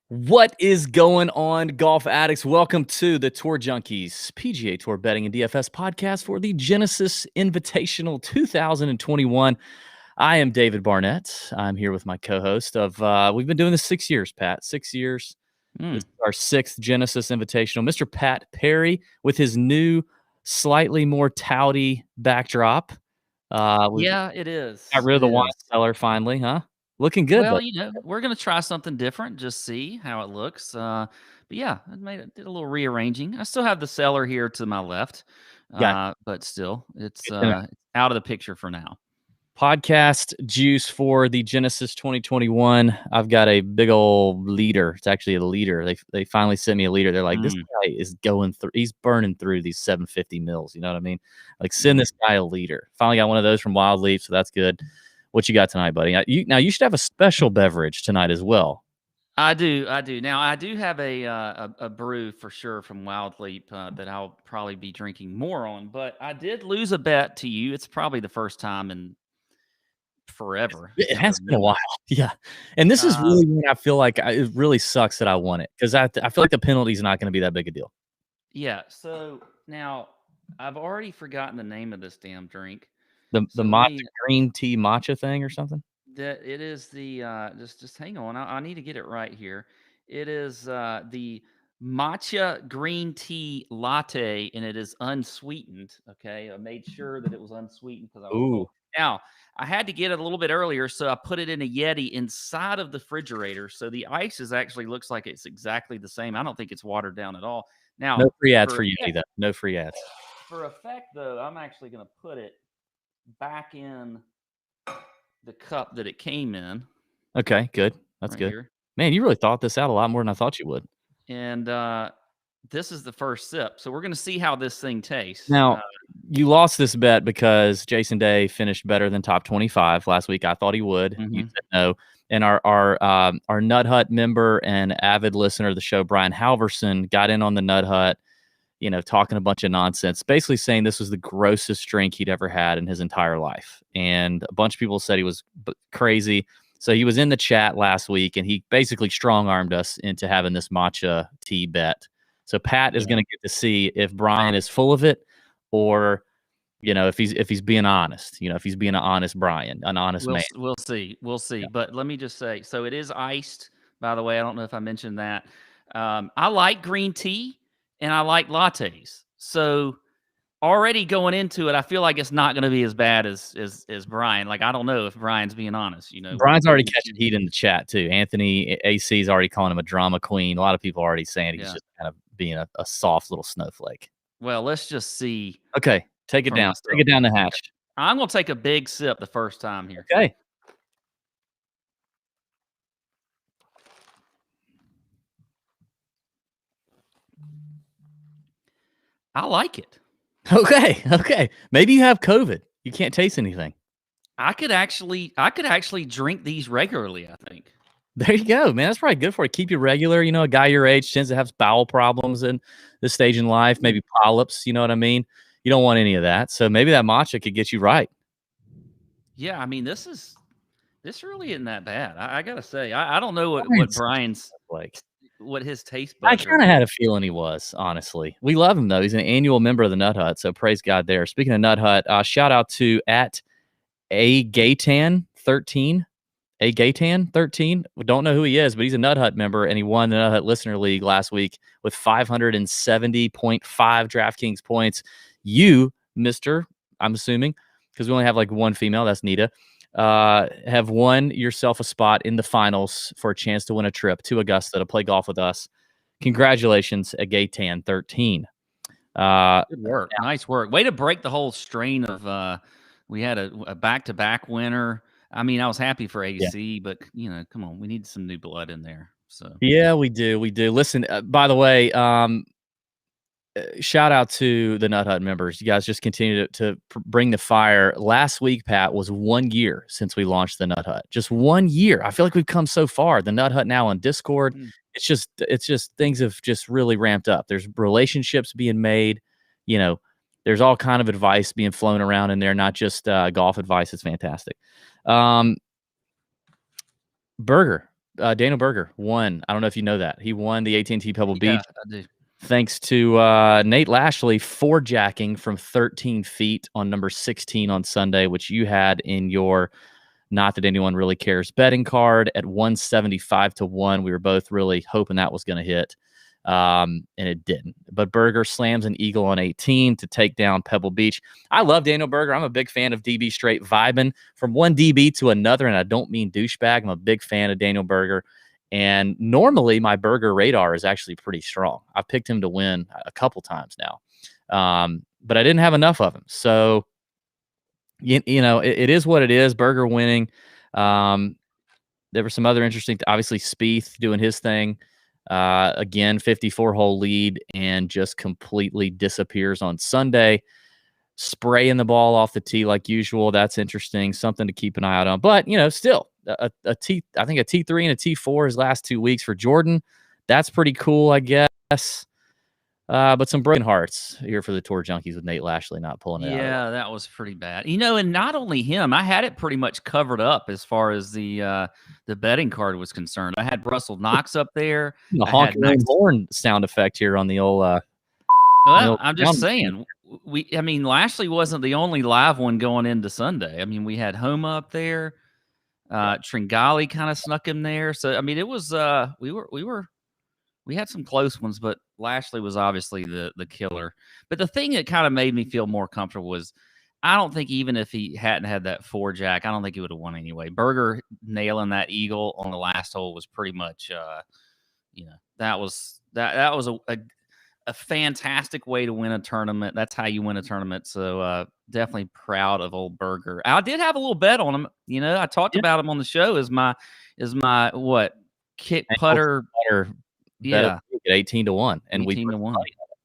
What is going on, golf addicts? Welcome to the Tour Junkies PGA Tour Betting and DFS podcast for the Genesis Invitational 2021. I am David Barnett. I'm here with my co-host we've been doing this 6 years, Pat. 6 years. This is our sixth Genesis Invitational. Mr. Pat Perry with his new, slightly more touty backdrop. Yeah, it is. Got rid of the wine cellar finally, huh? Looking good, Well, though. we're gonna try something different, just see how it looks. But yeah, did a little rearranging. I still have the cellar here to my left, Got but still, it's Good to know. out of the picture for now. Podcast juice for the Genesis 2021. I've got a big old leader. It's actually a leader. They finally sent me a leader. They're like, this guy is going through. He's burning through these 750 mils. You know what I mean? Like, send this guy a leader. Finally got one of those from Wild Leaf, so that's good. What you got tonight, buddy? Now you should have a special beverage tonight as well. I do. Now I do have a brew for sure from Wild Leap that I'll probably be drinking more on. But I did lose a bet to you. It's probably the first time in forever. It has been a while. Yeah. And this is really when I feel like it really sucks that I won it because I feel like the penalty is not going to be that big a deal. Yeah. So now I've already forgotten the name of this damn drink. The matcha green tea matcha thing or something? That it is the just hang on. I need to get it right here. It is the matcha green tea latte, and it is unsweetened. Okay, I made sure that it was unsweetened because I was told. Now I had to get it a little bit earlier, so I put it in a Yeti inside of the refrigerator. So the ice actually looks like it's exactly the same. I don't think it's watered down at all. Now, no free ads for Yeti, though. No free ads. For effect, though, I'm actually going to put it back in the cup that it came in. Okay, good. That's right good. Here. Man, you really thought this out a lot more than I thought you would. And this is the first sip. So we're going to see how this thing tastes. Now, you lost this bet because Jason Day finished better than top 25 last week. I thought he would. You said no. And our Nut Hut member and avid listener of the show, Brian Halverson, got in on the Nut Hut, talking a bunch of nonsense, basically saying this was the grossest drink he'd ever had in his entire life. And a bunch of people said he was crazy. So he was in the chat last week, and he basically strong-armed us into having this matcha tea bet. So Pat is going to get to see if Brian is full of it or, if he's being honest, if he's being an honest Brian, an honest man. We'll see. Yeah. But let me just say, so it is iced, by the way. I don't know if I mentioned that. I like green tea and I like lattes. So already going into it, I feel like it's not going to be as bad as Brian. Like, I don't know if Brian's being honest. Brian's already catching heat in the chat too. Anthony AC is already calling him a drama queen. A lot of people are already saying he's just kind of being a soft little snowflake. Well, let's just see. Okay, take it down. Take it down the hatch. I'm going to take a big sip the first time here. Okay. I like it. Okay. Maybe you have COVID. You can't taste anything. I could actually drink these regularly, I think. There you go, man. That's probably good for you. Keep you regular. A guy your age tends to have bowel problems in this stage in life, maybe polyps, you know what I mean? You don't want any of that. So maybe that matcha could get you right. Yeah, I mean, this really isn't that bad. I got to say, I don't know what Brian's like. What his taste buds I kind of had a feeling he was, honestly. We love him, though. He's an annual member of the Nut Hut, so praise God there. Speaking of Nut Hut, shout out to @agaytan13. Agaytan13. We don't know who he is, but he's a Nut Hut member, and he won the Nut Hut Listener League last week with 570.5 DraftKings points. You, Mr., I'm assuming, because we only have like one female, that's Nita, have won yourself a spot in the finals for a chance to win a trip to Augusta to play golf with us. Congratulations, Agaytan13. Good work. Nice work. Way to break the whole strain of we had a back-to-back winner. I mean, I was happy for AC, but come on, we need some new blood in there. So yeah, we do. Listen, by the way, shout out to the Nut Hut members. You guys just continue to bring the fire. Last week, Pat, was 1 year since we launched the Nut Hut. Just 1 year. I feel like we've come so far. The Nut Hut now on Discord. It's just things have just really ramped up. There's relationships being made. There's all kind of advice being flown around in there, not just golf advice. It's fantastic. Burger. Daniel Berger won. I don't know if you know that. He won the AT&T Pebble Beach. Yeah, I do. Thanks to Nate Lashley four-jacking from 13 feet on number 16 on Sunday, which you had in your Not That Anyone Really Cares betting card at 175 to 1. We were both really hoping that was going to hit, and it didn't. But Berger slams an eagle on 18 to take down Pebble Beach. I love Daniel Berger. I'm a big fan of DB Straight vibing from one DB to another, and I don't mean douchebag. I'm a big fan of Daniel Berger. And normally my Berger radar is actually pretty strong. I've picked him to win a couple times now, but I didn't have enough of him. So, you know, it is what it is. Berger winning. There were some other interesting, obviously Spieth doing his thing. Again, 54-hole lead and just completely disappears on Sunday. Spraying the ball off the tee like usual. That's interesting. Something to keep an eye out on. But, you know, still I think a T3 and a T4 his last 2 weeks for Jordan. That's pretty cool, I guess. But some broken hearts here for the Tour Junkies with Nate Lashley not pulling it out. Yeah, that was pretty bad. You know, and not only him, I had it pretty much covered up as far as the betting card was concerned. I had Russell Knox up there. The honking horn sound effect here on the old. Well, I'm just saying. I mean, Lashley wasn't the only live one going into Sunday. I mean, we had Homa up there. Tringali kind of snuck him there. So I mean, it was we had some close ones, but Lashley was obviously the killer. But the thing that kind of made me feel more comfortable was I don't think even if he hadn't had that four jack, I don't think he would have won anyway. Berger nailing that eagle on the last hole was pretty much that was a fantastic way to win a tournament. That's how you win a tournament. So definitely proud of old Berger. I did have a little bet on him. You know, I talked about him on the show as my what kick putter. Yeah, 18 to 1, and 18 to 1.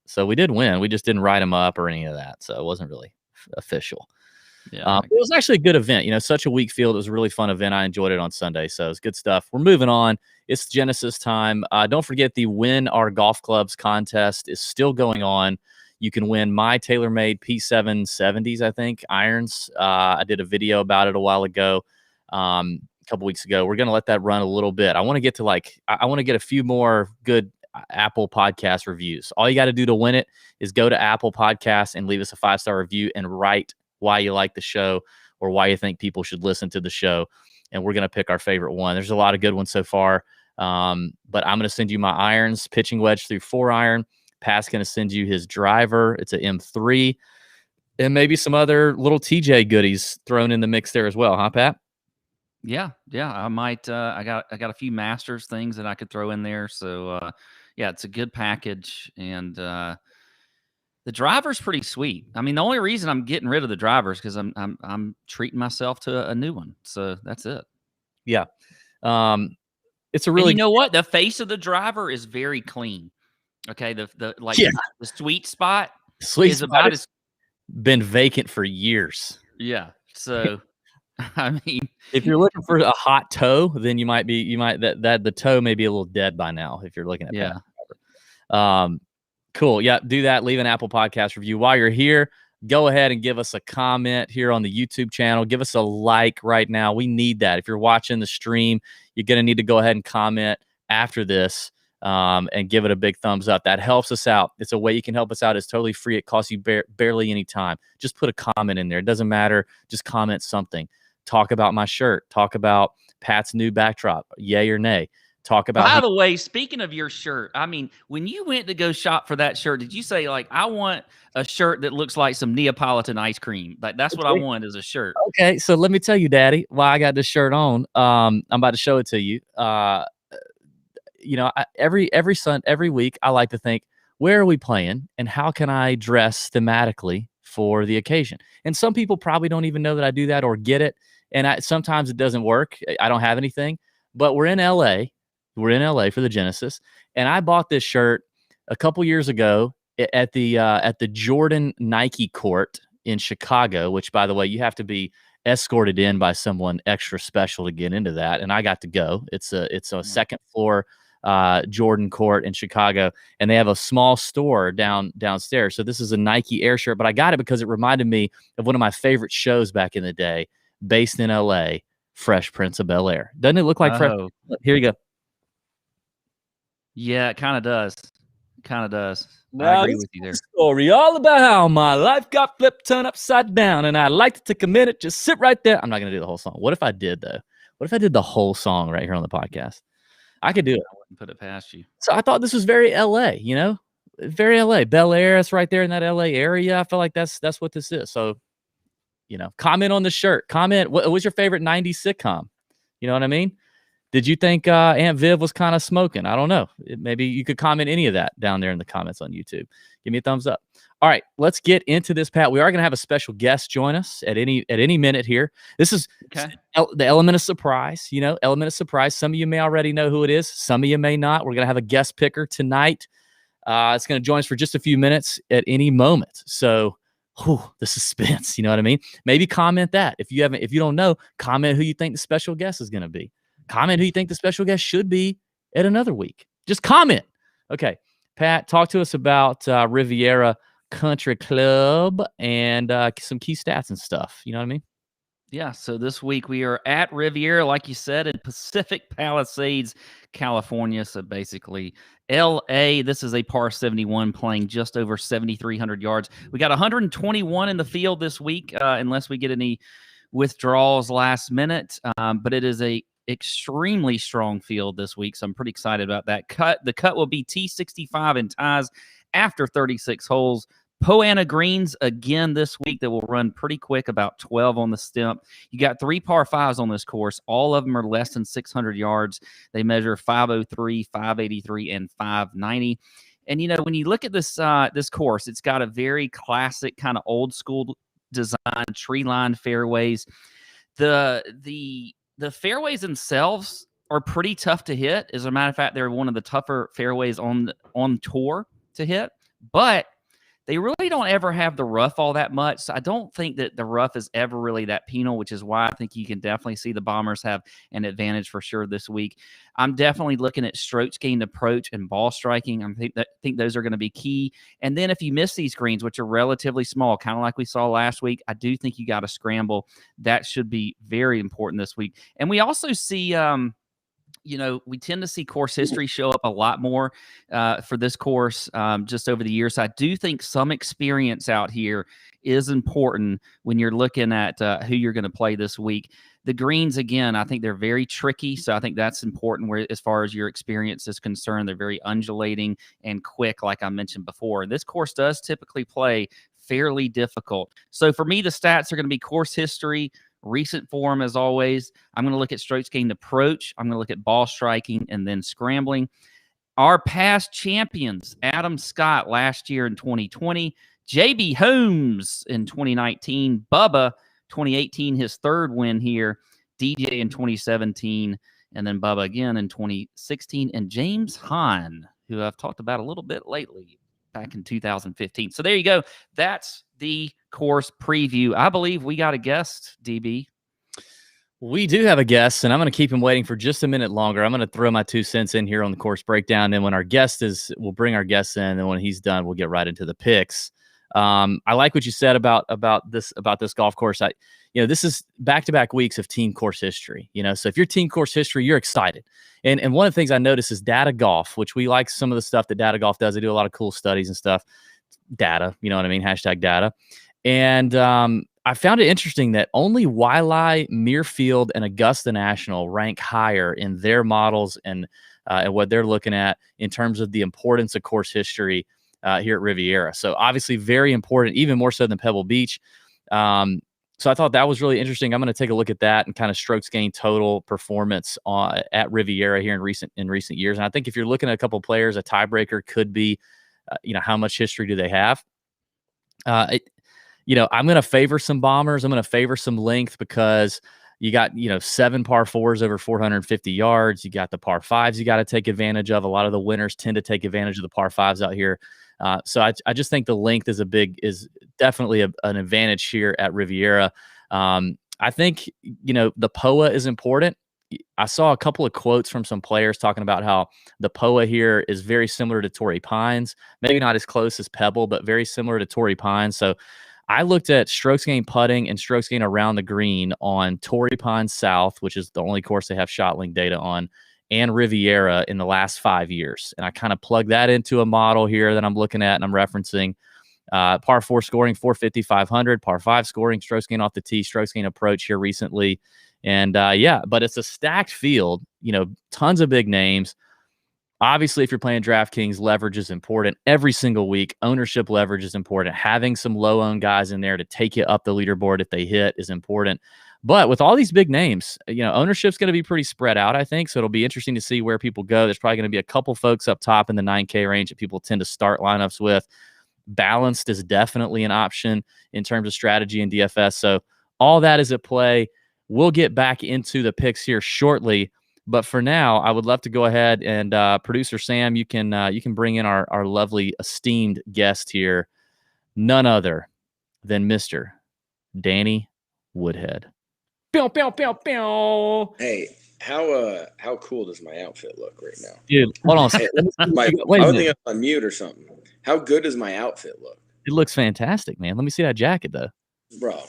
So we did win. We just didn't write him up or any of that. So it wasn't really official. Yeah, it was actually a good event. You know, such a weak field. It was a really fun event. I enjoyed it on Sunday. So it's good stuff. We're moving on. It's Genesis time. Don't forget the Win Our Golf Clubs contest is still going on. You can win my TaylorMade P770s, I think, irons. I did a video about it a while ago, a couple weeks ago. We're going to let that run a little bit. I want to get to I want to get a few more good Apple Podcast reviews. All you got to do to win it is go to Apple Podcasts and leave us a 5-star review and write why you like the show or why you think people should listen to the show. And we're going to pick our favorite one. There's a lot of good ones so far. But I'm going to send you my irons, pitching wedge through 4-iron. Pat's going to send you his driver. It's an M3. And maybe some other little TJ goodies thrown in the mix there as well, huh, Pat? Yeah. I might. I got a few Masters things that I could throw in there. So yeah, it's a good package, and the driver's pretty sweet. I mean, the only reason I'm getting rid of the driver is because I'm treating myself to a new one. So that's it. Yeah. It's a really. And you know what? The face of the driver is very clean. Okay. The sweet spot is about as been vacant for years. Yeah. So. I mean, if you're looking for a hot toe, then the toe may be a little dead by now. If you're looking at that. Cool. Yeah. Do that. Leave an Apple Podcast review while you're here. Go ahead and give us a comment here on the YouTube channel. Give us a like right now. We need that. If you're watching the stream, you're going to need to go ahead and comment after this and give it a big thumbs up. That helps us out. It's a way you can help us out. It's totally free. It costs you barely any time. Just put a comment in there. It doesn't matter. Just comment something. Talk about my shirt. Talk about Pat's new backdrop. Yay or nay. Talk about. By the way, speaking of your shirt, I mean, when you went to go shop for that shirt, did you say I want a shirt that looks like some Neapolitan ice cream? That's what I want is a shirt. Okay, so let me tell you, Daddy, why I got this shirt on. I'm about to show it to you. Every week I like to think, where are we playing and how can I dress thematically for the occasion? And some people probably don't even know that I do that or get it. And sometimes it doesn't work. I don't have anything, but we're in LA. We're in LA for the Genesis. And I bought this shirt a couple years ago at the Jordan Nike court in Chicago, which, by the way, you have to be escorted in by someone extra special to get into that. And I got to go. It's a second floor Jordan court in Chicago, and they have a small store downstairs. So this is a Nike Air shirt, but I got it because it reminded me of one of my favorite shows back in the day, based in LA, Fresh Prince of Bel-Air. Doesn't it look like Fresh? Here you go. Yeah, it kind of does. Kind of does. Now, I agree with you there. Story all about how my life got flipped, turned upside down, and I'd like to take a minute, just sit right there. I'm not going to do the whole song. What if I did, though? What if I did the whole song right here on the podcast? I could do it. I wouldn't put it past you. So I thought this was very LA, very LA. Bel Air, it's right there in that LA area. I feel like that's what this is. So, comment on the shirt. Comment, what was your favorite 90s sitcom? You know what I mean? Did you think Aunt Viv was kind of smoking? I don't know. Maybe you could comment any of that down there in the comments on YouTube. Give me a thumbs up. All right, let's get into this, Pat. We are going to have a special guest join us at any minute here. This is the element of surprise, element of surprise. Some of you may already know who it is. Some of you may not. We're going to have a guest picker tonight. It's going to join us for just a few minutes at any moment. So, the suspense, you know what I mean? Maybe comment that. If you don't know, comment who you think the special guest is going to be. Comment who you think the special guest should be at another week. Just comment. Okay, Pat, talk to us about Riviera Country Club and some key stats and stuff. You know what I mean? Yeah, so this week we are at Riviera, like you said, in Pacific Palisades, California. So basically, LA. This is a par 71 playing just over 7,300 yards. We got 121 in the field this week, unless we get any withdrawals last minute. But it is a extremely strong field this week, so I'm pretty excited about that. The cut will be T65 and ties after 36 holes. Poana greens again this week that will run pretty quick, about 12 on the stump. You got 3 par 5s on this course. All of them are less than 600 yards. They measure 503, 583, and 590. And, when you look at this course, it's got a very classic kind of old school design, tree-lined fairways. The fairways themselves are pretty tough to hit. As a matter of fact, they're one of the tougher fairways on tour to hit. But they really don't ever have the rough all that much. So I don't think that the rough is ever really that penal, which is why I think you can definitely see the Bombers have an advantage for sure this week. I'm definitely looking at strokes gained approach and ball striking. I think those are going to be key. And then if you miss these greens, which are relatively small, kind of like we saw last week, I do think you got to scramble. That should be very important this week. And we also see we tend to see course history show up a lot more for this course just over the years. So I do think some experience out here is important when you're looking at who you're going to play this week. The greens, again, I think they're very tricky, so I think that's important as far as your experience is concerned. They're very undulating and quick, like I mentioned before. This course does typically play fairly difficult. So for me, the stats are going to be course history, recent form, as always. I'm going to look at strokes gained approach. I'm going to look at ball striking and then scrambling. Our past champions, Adam Scott last year in 2020, JB Holmes in 2019, Bubba 2018, his third win here, DJ in 2017, and then Bubba again in 2016, and James Hahn, who I've talked about a little bit lately, back in 2015. So there you go. That's the course preview. I believe we got a guest, DB. We do have a guest, and I'm going to keep him waiting for just a minute longer. I'm going to throw my 2 cents in here on the course breakdown, and when our guest we'll bring our guest in, and when he's done, we'll get right into the picks. I like what you said about this golf course. This is back-to-back weeks of team course history. So if you're team course history, you're excited. And one of the things I noticed is Data Golf, which we like some of the stuff that Data Golf does. They do a lot of cool studies and stuff. Data, you know what I mean? #data. And I found it interesting that only Waialae, Muirfield, and Augusta National rank higher in their models and what they're looking at in terms of the importance of course history here at Riviera. So obviously very important, even more so than Pebble Beach. So I thought that was really interesting. I'm going to take a look at that and kind of strokes gained total performance at Riviera here in recent years. And I think if you're looking at a couple of players, a tiebreaker could be, how much history do they have? I'm going to favor some Bombers. I'm going to favor some length because you got, 7 par 4s over 450 yards. You got the par 5s you got to take advantage of. A lot of the winners tend to take advantage of the par 5s out here. So I just think the length is definitely an advantage here at Riviera. I think, the POA is important. I saw a couple of quotes from some players talking about how the POA here is very similar to Torrey Pines, maybe not as close as Pebble, but very similar to Torrey Pines. So I looked at strokes gained putting and strokes gained around the green on Torrey Pines South, which is the only course they have shot link data on, and Riviera in the last 5 years. And I kind of plug that into a model here that I'm looking at and I'm referencing. Par 4 scoring 450, 500, par 5 scoring strokes gained off the tee, strokes gained approach here recently. And but it's a stacked field, tons of big names. Obviously, if you're playing DraftKings, leverage is important every single week. Ownership leverage is important. Having some low-owned guys in there to take you up the leaderboard if they hit is important. But with all these big names, ownership's going to be pretty spread out, I think. So it'll be interesting to see where people go. There's probably going to be a couple folks up top in the 9K range that people tend to start lineups with. Balanced is definitely an option in terms of strategy and DFS. So all that is at play. We'll get back into the picks here shortly. But for now, I would love to go ahead and producer Sam, you can bring in our lovely esteemed guest here, none other than Mr. Danny Woodhead. Pew, pew, pew, pew. Hey, how cool does my outfit look right now? Dude, hold on. Hey, I was thinking I'm on mute or something. How good does my outfit look? It looks fantastic, man. Let me see that jacket though. Bro.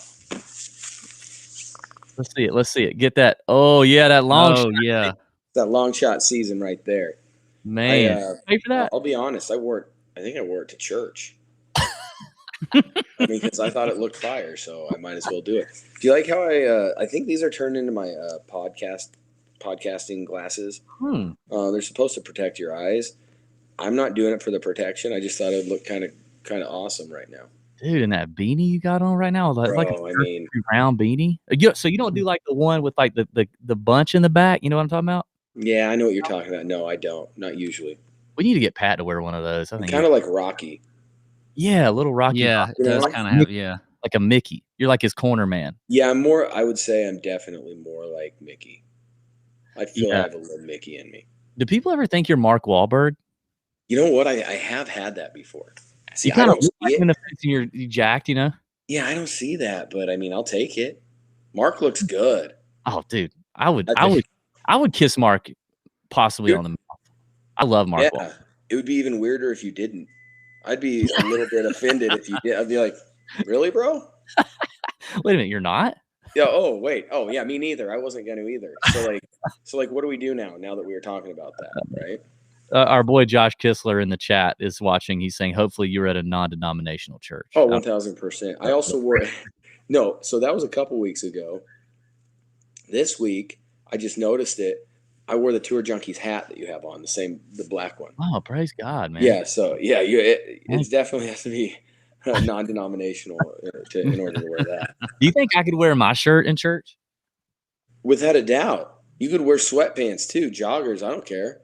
Let's see it. Get that. Oh, yeah, that long shot. Yeah. That long shot season right there. Man. Pay for that? I'll be honest. I think I wore it to church. Because I thought it looked fire, so I might as well do it. Do you like how I think these are turned into my podcasting glasses? They're supposed to protect your eyes. I'm not doing it for the protection. I just thought it would look kind of awesome right now. Dude, and that beanie you got on right now, like a round beanie. So you don't do like the one with like the bunch in the back. You know what I'm talking about? Yeah, I know what you're talking about. No, I don't. Not usually. We need to get Pat to wear one of those. I think kind of like Rocky. Yeah, a little Rocky. Yeah, it does kind of have, like a Mickey. You're like his corner man. Yeah, I would say I'm definitely more like Mickey. I feel I have a little Mickey in me. Do people ever think you're Mark Wahlberg? You know what? I have had that before. See, you kind of look like in the face and you're jacked, Yeah, I don't see that, but I mean, I'll take it. Mark looks good. Oh, dude, I would kiss Mark possibly on the mouth. I love Mark. Yeah, it would be even weirder if you didn't. I'd be a little bit offended if you did. I'd be like, really, bro? Wait a minute, you're not? Yeah. Oh, wait. Oh, yeah. Me neither. I wasn't going to either. So what do we do now that we were talking about that, right? Our boy Josh Kistler in the chat is watching. He's saying, hopefully you're at a non-denominational church. Oh, 1,000%. I also wore no. So that was a couple weeks ago. This week, I just noticed it. I wore the Tour Junkies hat that you have on, the black one. Oh, praise God, man. Yeah. So yeah, it definitely has to be non-denominational in order to wear that. Do you think I could wear my shirt in church? Without a doubt. You could wear sweatpants too, joggers. I don't care.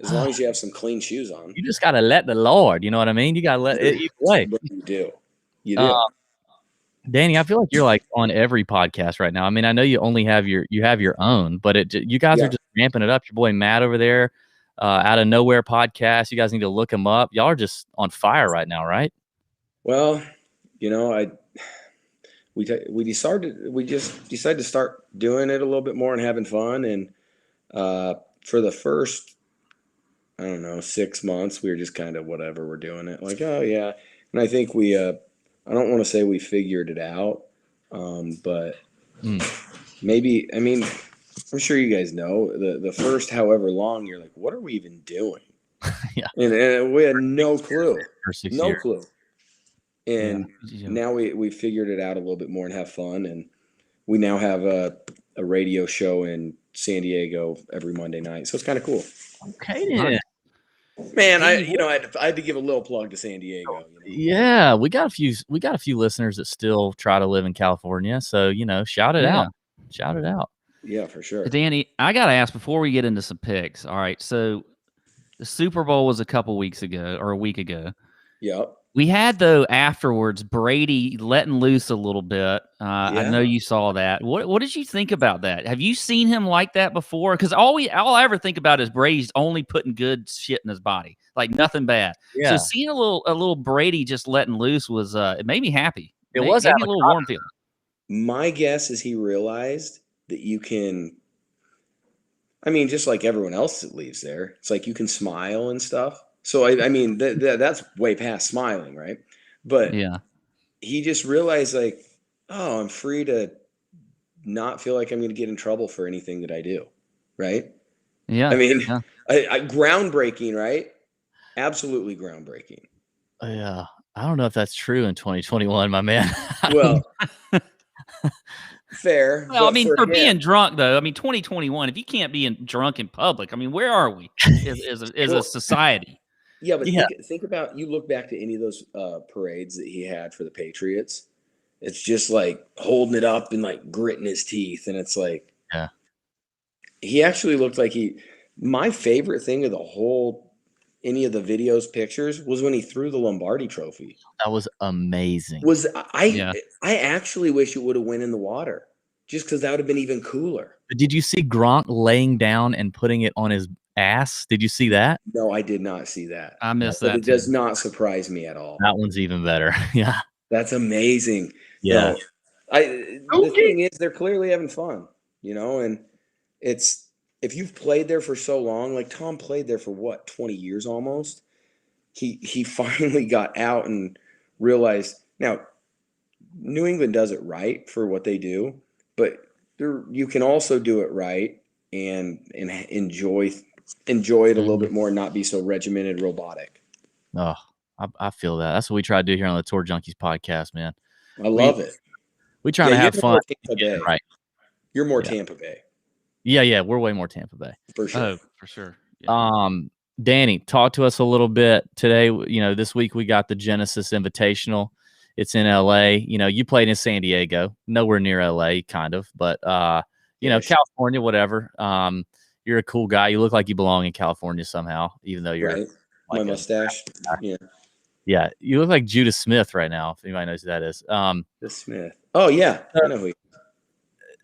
As long as you have some clean shoes on. You just got to let the Lord, you know what I mean? You got to let it either way. You do. You do. Danny, I feel like you're like on every podcast right now. I mean, I know you only have your own, but you guys are just ramping it up. Your boy Matt over there, Out of Nowhere podcast. You guys need to look him up. Y'all are just on fire right now, right? Well, we just decided to start doing it a little bit more and having fun. And for the first, I don't know, 6 months, we were just kind of whatever, we're doing it. Like, oh yeah. And I think we I don't want to say we figured it out, but maybe, I mean, I'm sure you guys know the first however long you're like, what are we even doing? Yeah. And we had no clue. No clue. And Yeah. now we figured it out a little bit more and have fun. And we now have a radio show in San Diego every Monday night. So it's kind of cool. Okay, then. Man, I had to give a little plug to San Diego. Yeah, we got a few listeners that still try to live in California. So, shout it out. Shout it out. Yeah, for sure. Danny, I got to ask before we get into some picks. All right, so the Super Bowl was a couple weeks ago or a week ago. Yep. We had, though, afterwards, Brady letting loose a little bit. I know you saw that. What did you think about that? Have you seen him like that before? Because all I ever think about is Brady's only putting good shit in his body, like nothing bad. Yeah. So seeing a little Brady just letting loose was it made me happy. It gave me a little warm feeling. My guess is he realized that you can. I mean, just like everyone else that leaves there, it's like you can smile and stuff. So I mean that's way past smiling, right? But he just realized like, oh, I'm free to not feel like I'm going to get in trouble for anything that I do. Right. Yeah. I mean, yeah. groundbreaking, right? Absolutely groundbreaking. Yeah. I don't know if that's true in 2021, my man. Well, fair. Well, I but mean, for for him, being drunk, though, I mean, 2021, if you can't be drunk in public, I mean, where are we as a society? Yeah, but think about, you look back to any of those parades that he had for the Patriots. It's just like holding it up and like gritting his teeth. And it's like, Yeah. He actually looked like my favorite thing of the whole, any of the videos, pictures, was when he threw the Lombardi trophy. That was amazing. I actually wish it would have went in the water, just because that would have been even cooler. But did you see Gronk laying down and putting it on his ass? Did you see that? No, I did not see that. I missed But that. it does not surprise me at all. That one's even better. Yeah. That's amazing. Yeah. The thing is, they're clearly having fun, and it's, if you've played there for so long, like Tom played there for what, 20 years almost. He finally got out and realized, now New England does it right for what they do, but you can also do it right and enjoy it a little bit more, and not be so regimented, robotic. Oh, I feel that. That's what we try to do here on the Tour Junkies podcast, man. I love it. We try to have fun. Tampa Bay. Right. You're more Tampa Bay. Yeah, we're way more Tampa Bay. For sure. Oh, for sure. Yeah. Danny, talk to us a little bit today. This week we got the Genesis Invitational. It's in LA. You played in San Diego, nowhere near LA, kind of, but California, whatever. You're a cool guy. You look like you belong in California somehow, even though you're right. My mustache. Yeah. Yeah, you look like Judah Smith right now, if anybody knows who that is. The Smith. Oh yeah, I know who he.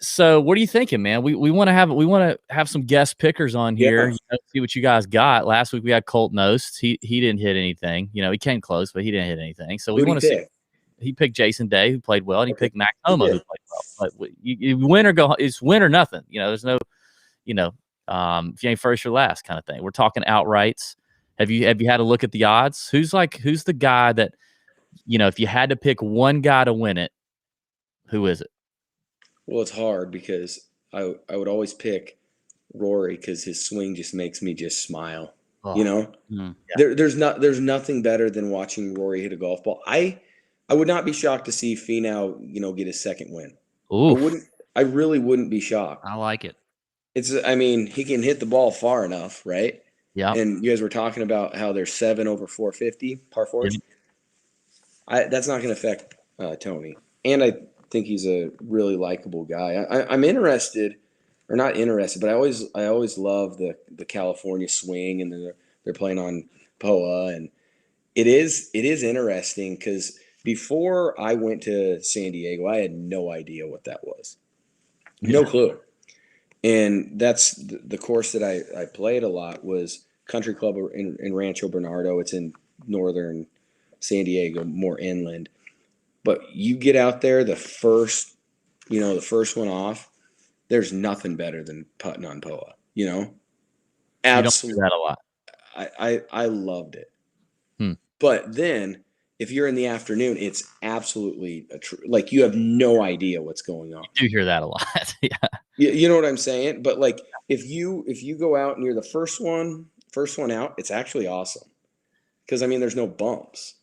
So what are you thinking, man? We want to have some guest pickers on here. See what you guys got. Last week we had Colt Nost. He didn't hit anything. He came close, but he didn't hit anything. So we want to see. He picked Jason Day, who played well, and he picked Max Homa, who played well. But you win or go. It's win or nothing. There's no, if you ain't first or last kind of thing. We're talking outrights. Have you had a look at the odds? Who's the guy that, if you had to pick one guy to win it, who is it? Well, it's hard because I would always pick Rory, because his swing just makes me just smile. Oh. There's nothing better than watching Rory hit a golf ball. I would not be shocked to see Finau, get his second win. I really wouldn't be shocked. I like it. He can hit the ball far enough, right? Yeah. And you guys were talking about how there's 7 over 450 par fours. That's not going to affect Tony. And I think he's a really likable guy. I'm interested, or not interested, but I always love the California swing, and they're playing on POA, and it is interesting because before I went to San Diego, I had no idea what that was. No clue. And that's the course that I played a lot was Country Club in Rancho Bernardo. It's in northern San Diego, more inland. But you get out there, the first one off, there's nothing better than putting on POA. Absolutely. You don't do that a lot. I loved it. But then if you're in the afternoon, it's absolutely like you have no idea what's going on. You do hear that a lot. Yeah. You know what I'm saying? But like if you go out and you're the first one out, it's actually awesome. Because there's no bumps.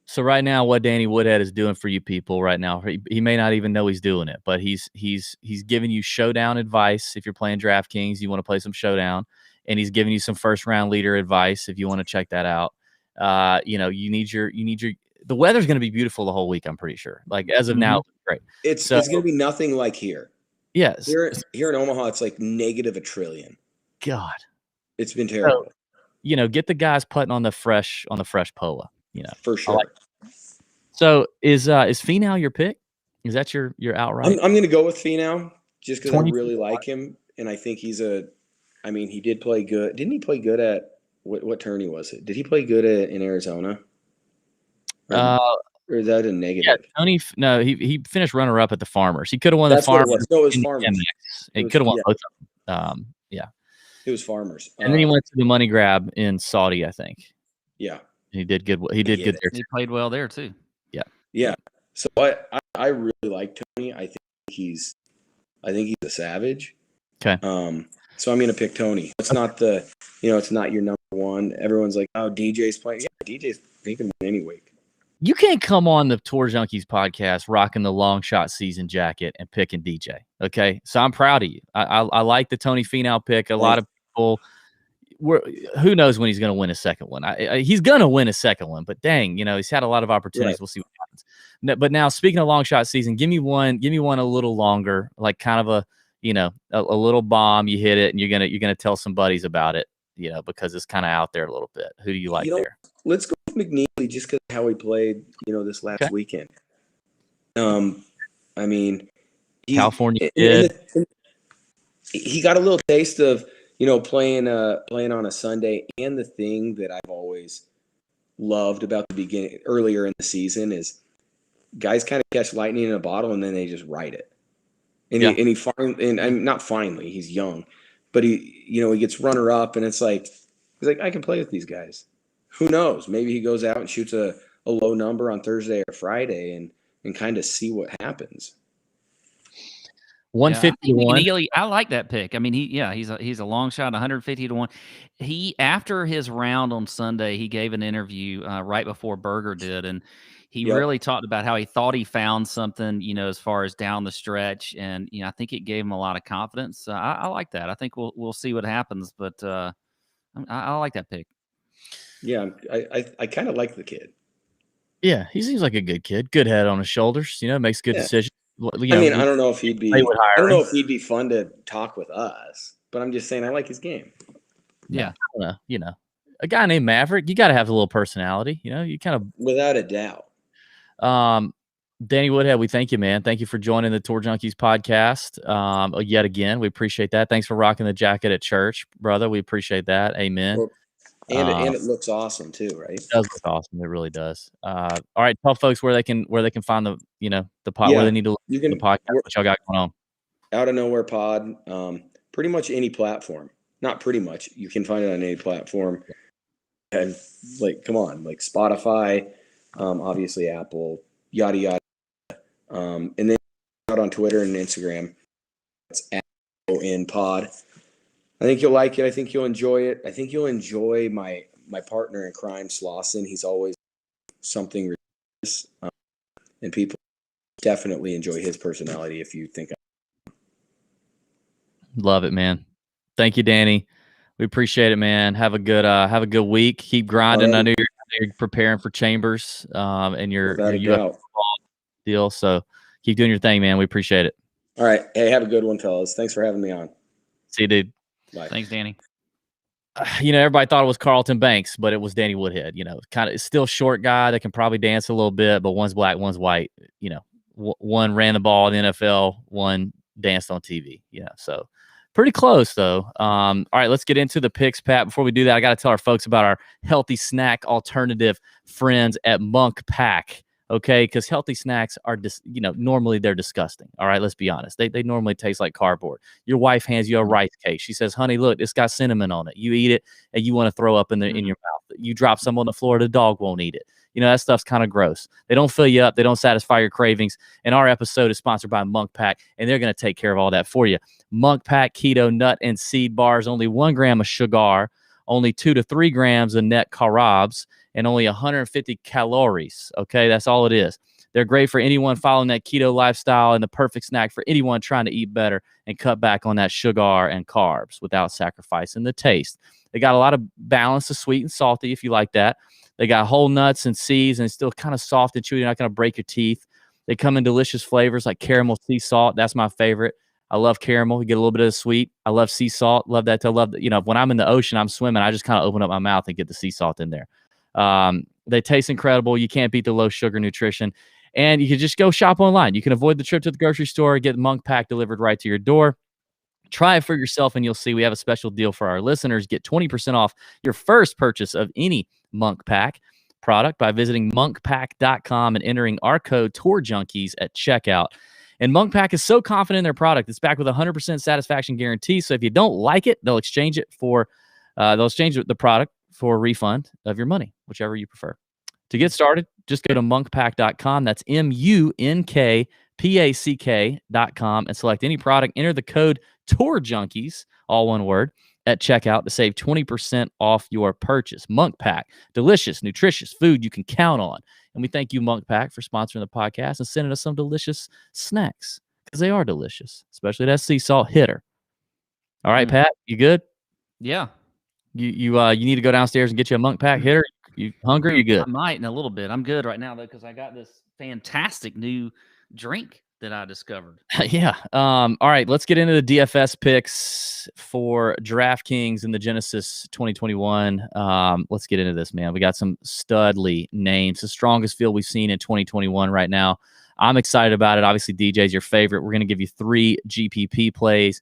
So right now, what Danny Woodhead is doing for you people right now, he may not even know he's doing it, but he's giving you showdown advice. If you're playing DraftKings, you want to play some showdown, and he's giving you some first round leader advice if you want to check that out. You need your the weather's going to be beautiful the whole week. I'm pretty sure. Like as of now, it's great. It's going to be nothing like here. Yes. Here in Omaha, it's like negative $1 trillion. God, it's been terrible. So, get the guys putting on the fresh POA. For sure. So is Finau your pick? Is that your outright? I'm going to go with Finau just because I really like him, and I think he's he did play good. Didn't he play good at what tourney was it? Did he play good in Arizona? Or is that a negative? Yeah, Tony. No, he finished runner up at the Farmers. He could have won the Farmers. No, it was Farmers. He could have won both of them. Yeah. It was Farmers. And then he went to the money grab in Saudi, I think. Yeah. He did good. He did good there. He played well there too. Yeah. Yeah. So I really like Tony. I think he's a savage. Okay. So I'm going to pick Tony. It's not it's not your number one. Everyone's like, oh, DJ's playing. Yeah, DJ's he can win any week. You can't come on the Tour Junkies podcast rocking the long shot season jacket and picking DJ. Okay. So I'm proud of you. I like the Tony Finau pick. A lot of people who knows when he's going to win a second one. He's going to win a second one, but dang, he's had a lot of opportunities. Right. We'll see what happens. But now, speaking of long shot season, give me one a little longer, like kind of a little bomb. You hit it, and you're gonna tell some buddies about it, because it's kind of out there a little bit. Who do you like there? Let's go with McNeely just because of how he played, this last weekend. I mean, California he got a little taste of playing on a Sunday, and the thing that I've always loved about the earlier in the season is guys kind of catch lightning in a bottle and then they just ride it. And not finally, he's young, but he gets runner up, and it's like he's like, I can play with these guys. Who knows? Maybe he goes out and shoots a low number on Thursday or Friday and kind of see what happens. 150-1. I like that pick. I mean, he's a long shot, 150-1. He, after his round on Sunday, he gave an interview right before Berger did, and he really talked about how he thought he found something, as far as down the stretch, and I think it gave him a lot of confidence. I like that. I think we'll see what happens, but I like that pick. Yeah, I kind of like the kid. Yeah, he seems like a good kid. Good head on his shoulders. Makes good decisions. I don't know if he'd be fun to talk with us, but I'm just saying I like his game. Yeah, a guy named Maverick, you got to have a little personality. You kind of without a doubt. Danny Woodhead, we thank you, man. Thank you for joining the Tour Junkies podcast. Yet again, we appreciate that. Thanks for rocking the jacket at church, brother. We appreciate that. Amen. Well, and it looks awesome too, right? It does look awesome. It really does. All right, tell folks where they can find the the pod, where they need to look at the podcast. What y'all got going on? Out of Nowhere Pod. Pretty much any platform. Not pretty much. You can find it on any platform. And come on, Spotify, obviously Apple, yada yada. And then out on Twitter and Instagram. It's @ONPod. I think you'll like it. I think you'll enjoy it. I think you'll enjoy my partner in crime, Slauson. He's always something ridiculous. And people definitely enjoy his personality if you think. Love it, man. Thank you, Danny. We appreciate it, man. Have a good week. Keep grinding. I know you're preparing for Chambers and your UF deal. So keep doing your thing, man. We appreciate it. All right. Hey, have a good one, fellas. Thanks for having me on. See you, dude. Bye. Thanks, Danny. Everybody thought it was Carlton Banks, but it was Danny Woodhead. Kind of still short guy that can probably dance a little bit, but one's black, one's white. One ran the ball in the NFL, one danced on TV. So pretty close though. All right, let's get into the picks, Pat. Before we do that, I got to tell our folks about our healthy snack alternative friends at Monk Pack. Okay, because healthy snacks are normally they're disgusting. All right, let's be honest. They normally taste like cardboard. Your wife hands you a rice cake. She says, "Honey, look, it's got cinnamon on it." You eat it, and you want to throw up in your mouth. You drop some on the floor, the dog won't eat it. That stuff's kind of gross. They don't fill you up. They don't satisfy your cravings. And our episode is sponsored by Monk Pack, and they're going to take care of all that for you. Monk Pack keto nut and seed bars, only 1 gram of sugar, only 2 to 3 grams of net carbs, and only 150 calories. Okay, that's all it is. They're great for anyone following that keto lifestyle and the perfect snack for anyone trying to eat better and cut back on that sugar and carbs without sacrificing the taste. They got a lot of balance of sweet and salty if you like that. They got whole nuts and seeds, and it's still kind of soft and chewy. You're not going to break your teeth. They come in delicious flavors like caramel sea salt. That's my favorite. I love caramel. You get a little bit of the sweet. I love sea salt. Love that. When I'm in the ocean, I'm swimming, I just kind of open up my mouth and get the sea salt in there. They taste incredible. You can't beat the low sugar nutrition. And you can just go shop online. You can avoid the trip to the grocery store, get Monk Pack delivered right to your door. Try it for yourself, and you'll see we have a special deal for our listeners. Get 20% off your first purchase of any Monk Pack product by visiting monkpack.com and entering our code Tour Junkies at checkout. And Monk Pack is so confident in their product, it's backed with a 100% satisfaction guarantee. So if you don't like it, they'll exchange the product for a refund of your money, whichever you prefer. To get started, just go to monkpack.com. That's MUNKPACK.com and select any product. Enter the code Tour Junkies, all one word, at checkout to save 20% off your purchase. Monk Pack, delicious, nutritious food you can count on. And we thank you, Monk Pack, for sponsoring the podcast and sending us some delicious snacks because they are delicious, especially that sea salt hitter. All right, Pat, you good? Yeah. You need to go downstairs and get you a Monk Pack hitter. You hungry? You good? I might in a little bit. I'm good right now though because I got this fantastic new drink that I discovered. Yeah. All right. Let's get into the DFS picks for DraftKings in the Genesis 2021. Let's get into this, man. We got some studly names, the strongest field we've seen in 2021 right now. I'm excited about it. Obviously, DJ's your favorite. We're going to give you 3 GPP plays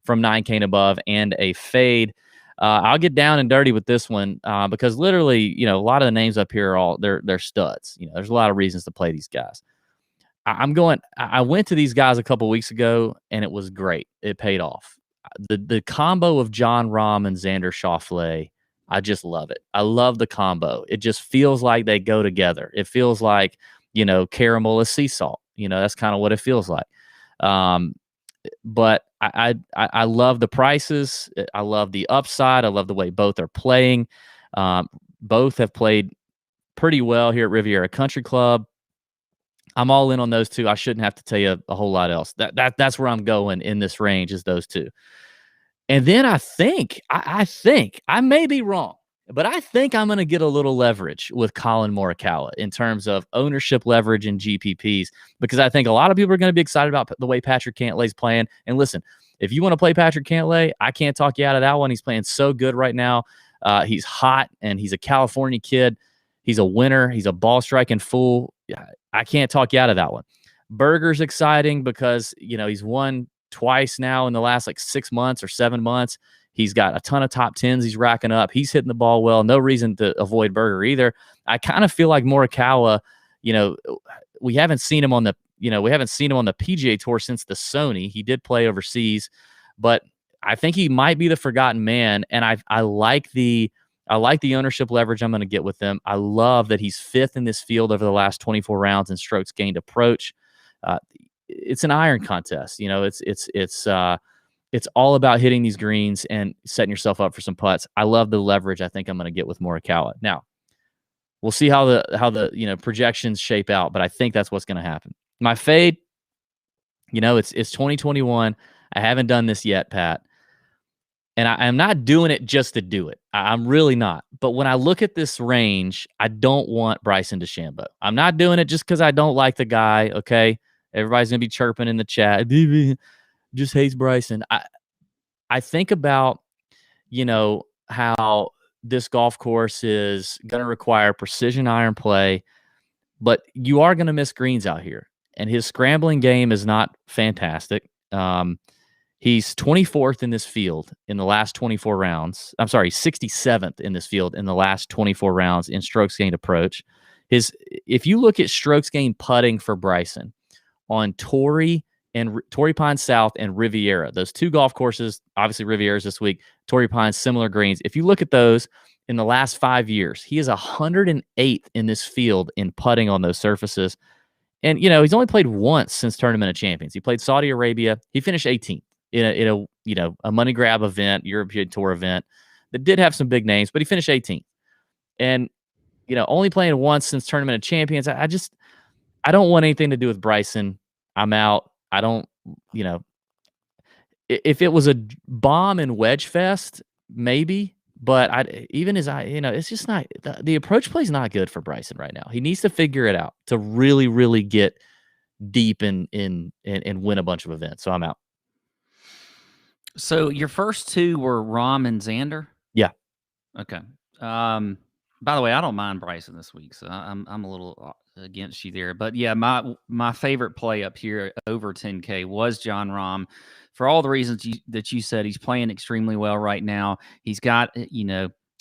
from 9K and above and a fade. I'll get down and dirty with this one because literally, a lot of the names up here are they're studs. There's a lot of reasons to play these guys. I went to these guys a couple weeks ago and it was great. It paid off. The combo of Jon Rahm and Xander Schauffele, I just love it. I love the combo. It just feels like they go together. It feels like, caramel is sea salt. That's kind of what it feels like. But I love the prices. I love the upside. I love the way both are playing. Both have played pretty well here at Riviera Country Club. I'm all in on those two. I shouldn't have to tell you a whole lot else. That's where I'm going in this range is those two. And then I think I may be wrong, but I think I'm going to get a little leverage with Collin Morikawa in terms of ownership leverage and GPPs because I think a lot of people are going to be excited about the way Patrick Cantlay's playing. And listen, if you want to play Patrick Cantlay, I can't talk you out of that one. He's playing so good right now. He's hot and he's a California kid. He's a winner. He's a ball striking fool. I can't talk you out of that one. Berger's exciting because, he's won twice now in the last 6 months or 7 months. He's got a ton of top 10s he's racking up. He's hitting the ball well. No reason to avoid Berger either. I kind of feel like Morikawa, we haven't seen him on the PGA Tour since the Sony. He did play overseas, but I think he might be the forgotten man. And I like the ownership leverage I'm going to get with them. I love that he's 5th in this field over the last 24 rounds in strokes gained approach. It's an iron contest. It's all about hitting these greens and setting yourself up for some putts. I love the leverage I think I'm going to get with Morikawa. Now, we'll see how the projections shape out, but I think that's what's going to happen. My fade, it's 2021. I haven't done this yet, Pat. And I'm not doing it just to do it. I'm really not. But when I look at this range, I don't want Bryson DeChambeau. I'm not doing it just because I don't like the guy, okay? Everybody's going to be chirping in the chat. Just hates Bryson. I think about, how this golf course is going to require precision iron play, but you are going to miss greens out here. And his scrambling game is not fantastic. He's 24th in this field in the last 24 rounds. I'm sorry, 67th in this field in the last 24 rounds in strokes gained approach. If you look at strokes gained putting for Bryson on Torrey Pines South and Riviera, those two golf courses, obviously Riviera's this week, Torrey Pines, similar greens. If you look at those in the last 5 years, he is 108th in this field in putting on those surfaces. And, he's only played once since Tournament of Champions. He played Saudi Arabia. He finished 18th. In a money grab event, European Tour event that did have some big names, but he finished 18th. And, only playing once since Tournament of Champions. I don't want anything to do with Bryson. I'm out. I don't, if it was a bomb and wedge fest, maybe, but it's just not, the approach play is not good for Bryson right now. He needs to figure it out to really, really get deep and win a bunch of events. So I'm out. So your first two were Rahm and Xander? Yeah. Okay. By the way, I don't mind Bryson this week, so I'm a little against you there. But yeah, my favorite play up here over 10K was Jon Rahm for all the reasons that you said. He's playing extremely well right now. He's got,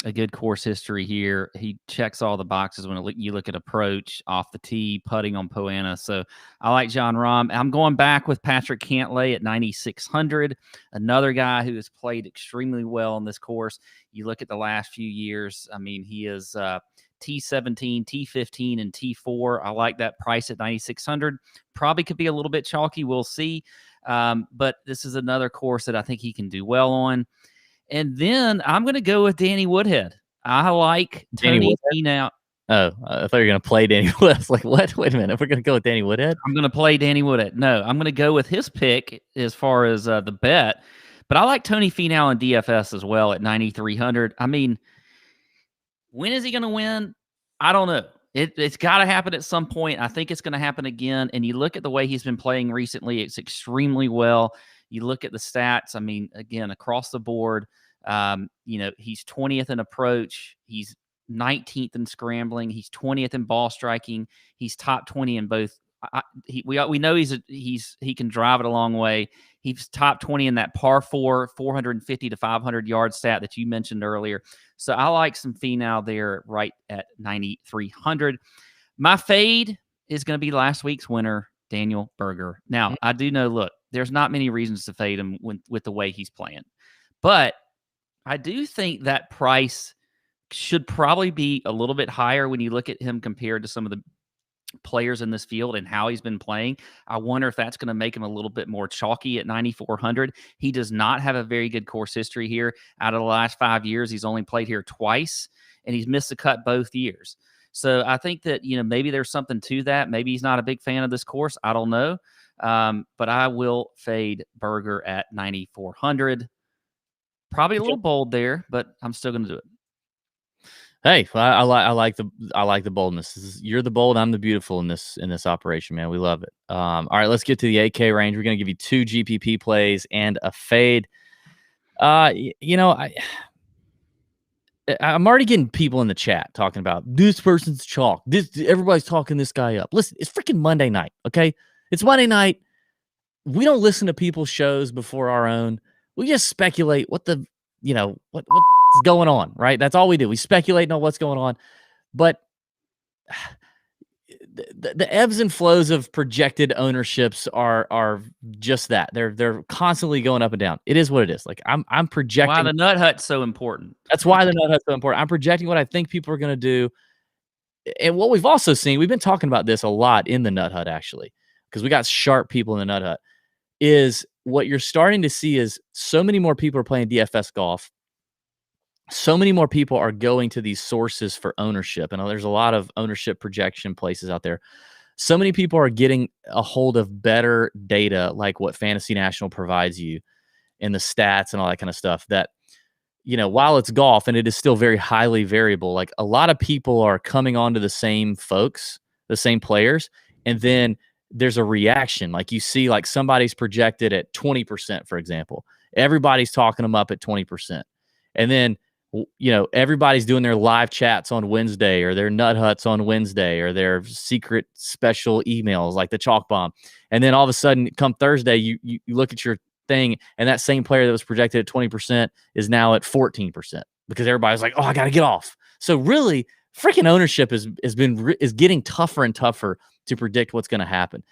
a good course history here. He checks all the boxes when you look at approach, off the tee, putting on Poana. So I like Jon Rahm. I'm going back with Patrick Cantlay at 9,600. Another guy who has played extremely well on this course. You look at the last few years. I mean, he is T17, T15, and T4. I like that price at 9,600. Probably could be a little bit chalky. We'll see. But this is another course that I think he can do well on. And then I'm going to go with Danny Woodhead. I like Tony Finau. Oh, I thought you were going to play Danny Woodhead. I was like, what? Wait a minute. We're going to go with Danny Woodhead? I'm going to play Danny Woodhead. No, I'm going to go with his pick as far as the bet. But I like Tony Finau in DFS as well at 9,300. I mean, when is he going to win? I don't know. It's got to happen at some point. I think it's going to happen again. And you look at the way he's been playing recently, it's extremely well. You look at the stats. I mean, again, across the board, he's 20th in approach. He's 19th in scrambling. He's 20th in ball striking. He's top 20 in both. We know he can drive it a long way. He's top 20 in that par 4, 450 to 500 yard stat that you mentioned earlier. So I like some Finau there right at 9,300. My fade is going to be last week's winner, Daniel Berger. Now, I do know, look, there's not many reasons to fade him with the way he's playing. But I do think that price should probably be a little bit higher when you look at him compared to some of the players in this field and how he's been playing. I wonder if that's going to make him a little bit more chalky at 9,400. He does not have a very good course history here. Out of the last 5 years, he's only played here twice, and he's missed the cut both years. So I think that, maybe there's something to that. Maybe he's not a big fan of this course. I don't know. But I will fade Berger at 9,400. Probably a little bold there, but I'm still going to do it. Hey, I like the boldness. You're the bold, I'm the beautiful in this operation, man. We love it. All right, let's get to the 8K range. We're going to give you 2 GPP plays and a fade. I'm already getting people in the chat talking about this person's chalk. Everybody's talking this guy up. Listen, it's freaking Monday night, okay? It's Monday night. We don't listen to people's shows before our own. We just speculate what's going on, right? That's all we do. We speculate on what's going on. But the ebbs and flows of projected ownerships are just that. They're constantly going up and down. It is what it is. Like I'm projecting. Why the nut hut's so important. That's why the nut hut's so important. I'm projecting what I think people are going to do. And what we've also seen, we've been talking about this a lot in the nut hut, actually, because we got sharp people in the nut hut, is what you're starting to see is so many more people are playing DFS golf. So many more people are going to these sources for ownership. And there's a lot of ownership projection places out there. So many people are getting a hold of better data, like what Fantasy National provides you in the stats and all that kind of stuff, that, while it's golf and it is still very highly variable, like a lot of people are coming on to the same folks, the same players. And then there's a reaction. Like you see, like somebody's projected at 20%, for example. Everybody's talking them up at 20%. And then, everybody's doing their live chats on Wednesday, or their nut huts on Wednesday, or their secret special emails like the chalk bomb. And then all of a sudden, come Thursday, you look at your thing, and that same player that was projected at 20% is now at 14% because everybody's like, oh, I got to get off. So really, freaking ownership is getting tougher and tougher to predict what's going to happen.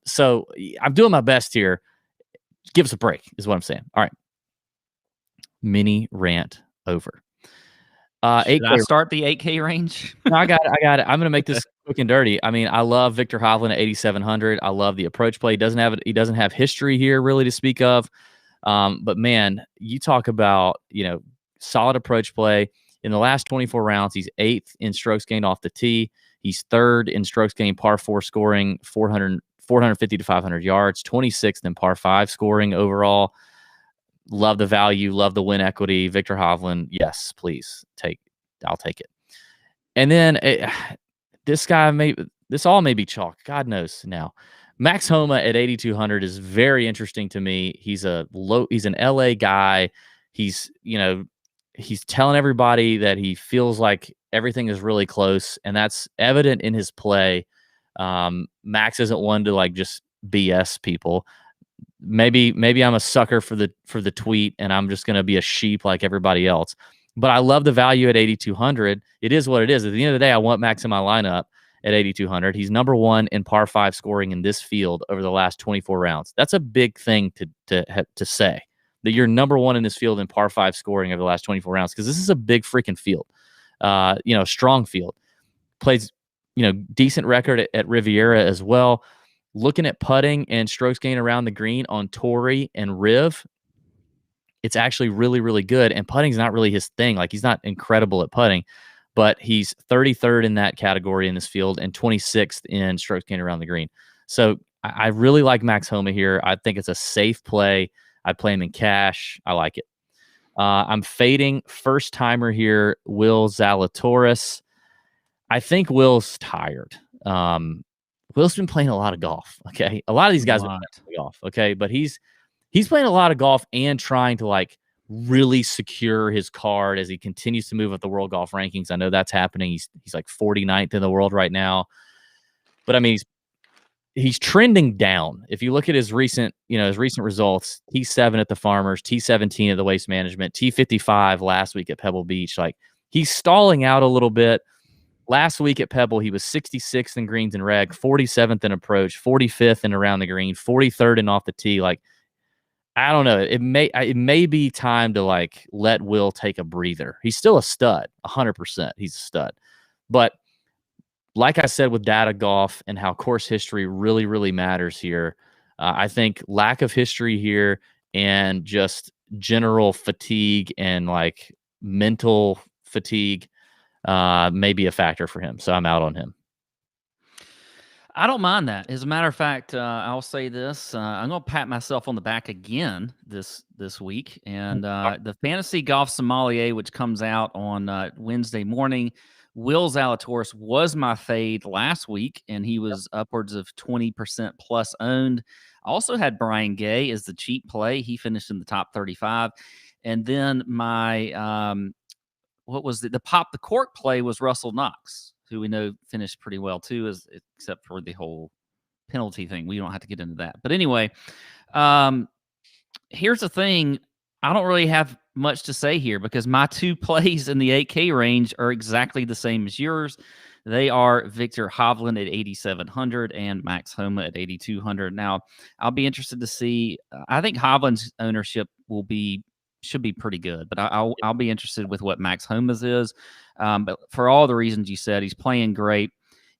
So I'm doing my best here. Give us a break is what I'm saying. All right. Mini rant over. Should I start the 8K range? No, I got it. I'm going to make this quick and dirty. I mean, I love Victor Hovland at 8,700. I love the approach play. He doesn't have history here really to speak of. But man, you talk about, solid approach play. In the last 24 rounds, he's 8th in strokes gained off the tee. He's 3rd in strokes gained par 4 scoring, 450 to 500 yards, 26th in par 5 scoring overall. Love the value, love the win equity. Victor Hovland, yes, please I'll take it. And then this all may be chalk. God knows now. Max Homa at 8,200 is very interesting to me. He's an LA guy. He's telling everybody that he feels like everything is really close, and that's evident in his play. Max isn't one to just BS people. Maybe I'm a sucker for the tweet, and I'm just going to be a sheep like everybody else. But I love the value at 8,200. It is what it is. At the end of the day, I want Max in my lineup at 8,200. He's number 1 in par 5 scoring in this field over the last 24 rounds. That's a big thing to say, that you're number 1 in this field in par 5 scoring over the last 24 rounds, because this is a big freaking field. strong field. Plays, decent record at Riviera as well. Looking at putting and strokes gained around the green on Torrey and Riv, it's actually really, really good. And putting's not really his thing. Like, he's not incredible at putting, but he's 33rd in that category in this field and 26th in strokes gained around the green. So I really like Max Homa here. I think it's a safe play. I'd play him in cash. I like it. I'm fading first timer here, Will Zalatoris. I think Will's tired. Will's been playing a lot of golf. Okay, a lot of these guys are playing golf. Okay, but he's playing a lot of golf and trying to like really secure his card as he continues to move up the world golf rankings. I know that's happening. He's like 49th in the world right now, but I mean he's trending down. If you look at his recent results, T7 at the Farmers, T17 at the Waste Management, T55 last week at Pebble Beach. Like, he's stalling out a little bit. Last week at Pebble, he was 66th in greens and reg, 47th in approach, 45th in around the green, 43rd in off the tee. Like, I don't know. It may be time to like let Will take a breather. He's still a stud, 100%. He's a stud. But like I said with data golf and how course history really, really matters here, I think lack of history here and just general fatigue and like mental fatigue may be a factor for him. So I'm out on him. I don't mind that. As a matter of fact, I'll say this. I'm going to pat myself on the back again this week. And the Fantasy Golf Sommelier, which comes out on Wednesday morning, Will Zalatoris was my fade last week, and he was upwards of 20% plus owned. I also had Brian Gay as the cheap play. He finished in the top 35. And then my what was the pop the cork play was Russell Knox, who we know finished pretty well too, except for the whole penalty thing. We don't have to get into that. But anyway, here's the thing. I don't really have much to say here because my two plays in the 8K range are exactly the same as yours. They are Victor Hovland at 8,700 and Max Homa at 8,200. Now, I'll be interested to see. I think Hovland's ownership should be pretty good, but I'll be interested with what Max Homa's is. But for all the reasons you said, he's playing great.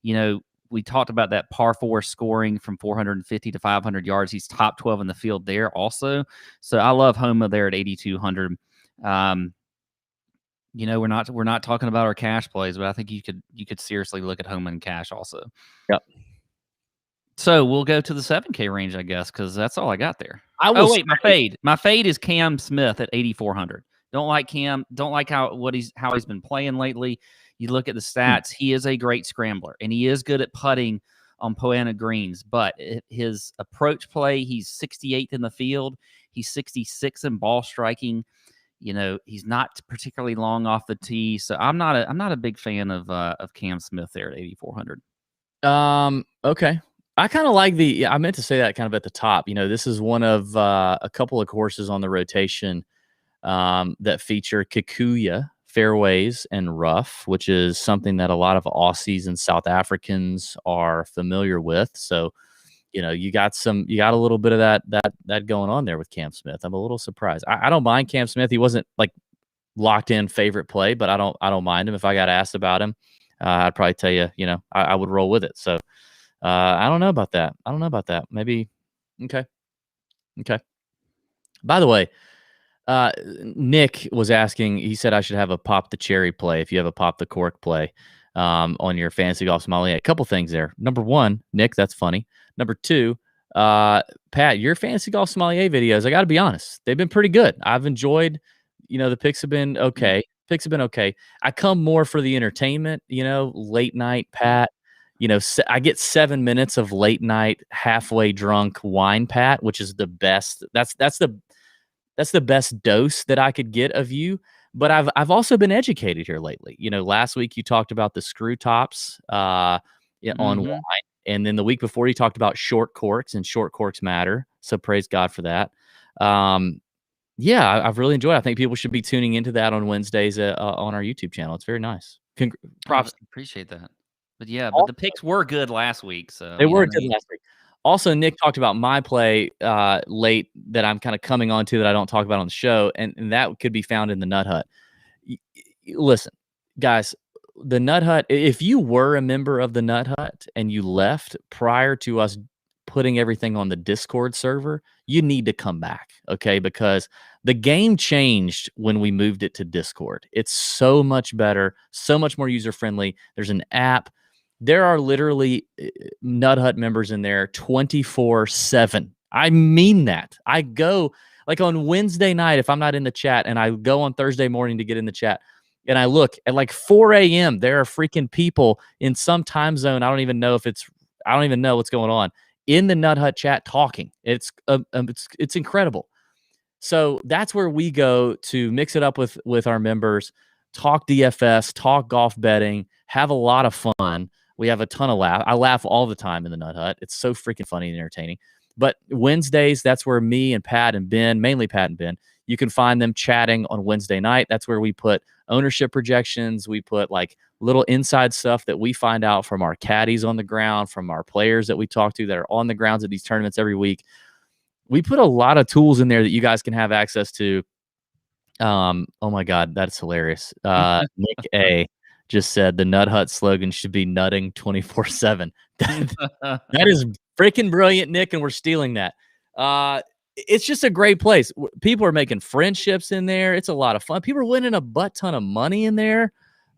We talked about that par 4 scoring from 450 to 500 yards. He's top 12 in the field there also. So I love Homa there at 8,200. We're not talking about our cash plays, but I think you could seriously look at Homa and cash also. Yep. So we'll go to the 7K range, I guess, because that's all I got there. My fade. My fade is Cam Smith at 8,400. Don't like Cam. Don't like how he's been playing lately. You look at the stats. He is a great scrambler, and he is good at putting on Poana greens. But his approach play, he's 68th in the field. He's 66th in ball striking. He's not particularly long off the tee. So I'm not a big fan of Cam Smith there at 8,400. Okay. I kind of like I meant to say that kind of at the top. This is one of a couple of courses on the rotation that feature Kikuya fairways and rough, which is something that a lot of Aussies and South Africans are familiar with. So, you got a little bit of that going on there with Cam Smith. I'm a little surprised. I don't mind Cam Smith. He wasn't like locked in favorite play, but I don't mind him. If I got asked about him, I'd probably tell you, I would roll with it. So I don't know about that. Maybe. Okay. By the way, Nick was asking, he said I should have a pop the cherry play if you have a pop the cork play on your Fantasy Golf Sommelier. A couple things there. Number one, Nick, that's funny. Number two, Pat, your Fantasy Golf Sommelier videos, I got to be honest, they've been pretty good. I've enjoyed, the picks have been okay. I come more for the entertainment, late night Pat. I get 7 minutes of late night, halfway drunk wine Pat, which is the best. That's the best dose that I could get of you. But I've also been educated here lately. Last week you talked about the screw tops on wine, and then the week before you talked about short corks, and short corks matter. So praise God for that. I've really enjoyed it. I think people should be tuning into that on Wednesdays on our YouTube channel. It's very nice. Props. Appreciate that. But but the picks were good last week. So they were good last week. Also, Nick talked about my play late that I'm kind of coming on to that I don't talk about on the show, and that could be found in the Nut Hut. Listen, guys, the Nut Hut, if you were a member of the Nut Hut and you left prior to us putting everything on the Discord server, you need to come back, okay? Because the game changed when we moved it to Discord. It's so much better, so much more user-friendly. There's an app. There are literally Nut Hut members in there 24/7. I mean that. I go, like on Wednesday night, if I'm not in the chat, and I go on Thursday morning to get in the chat, and I look at like 4 a.m., there are freaking people in some time zone. I don't even know what's going on in the Nut Hut chat talking. It's incredible. So that's where we go to mix it up with our members, talk DFS, talk golf betting, have a lot of fun. We have a ton of laugh. I laugh all the time in the Nut Hut. It's so freaking funny and entertaining. But Wednesdays, that's where me and Pat and Ben, mainly Pat and Ben, you can find them chatting on Wednesday night. That's where we put ownership projections. We put like little inside stuff that we find out from our caddies on the ground, from our players that we talk to that are on the grounds at these tournaments every week. We put a lot of tools in there that you guys can have access to. Oh my God, that's hilarious. Nick A just said the Nut Hut slogan should be nutting 24/7. That is freaking brilliant, Nick, and we're stealing that. It's just a great place. People are making friendships in there. It's a lot of fun. People are winning a butt ton of money in there.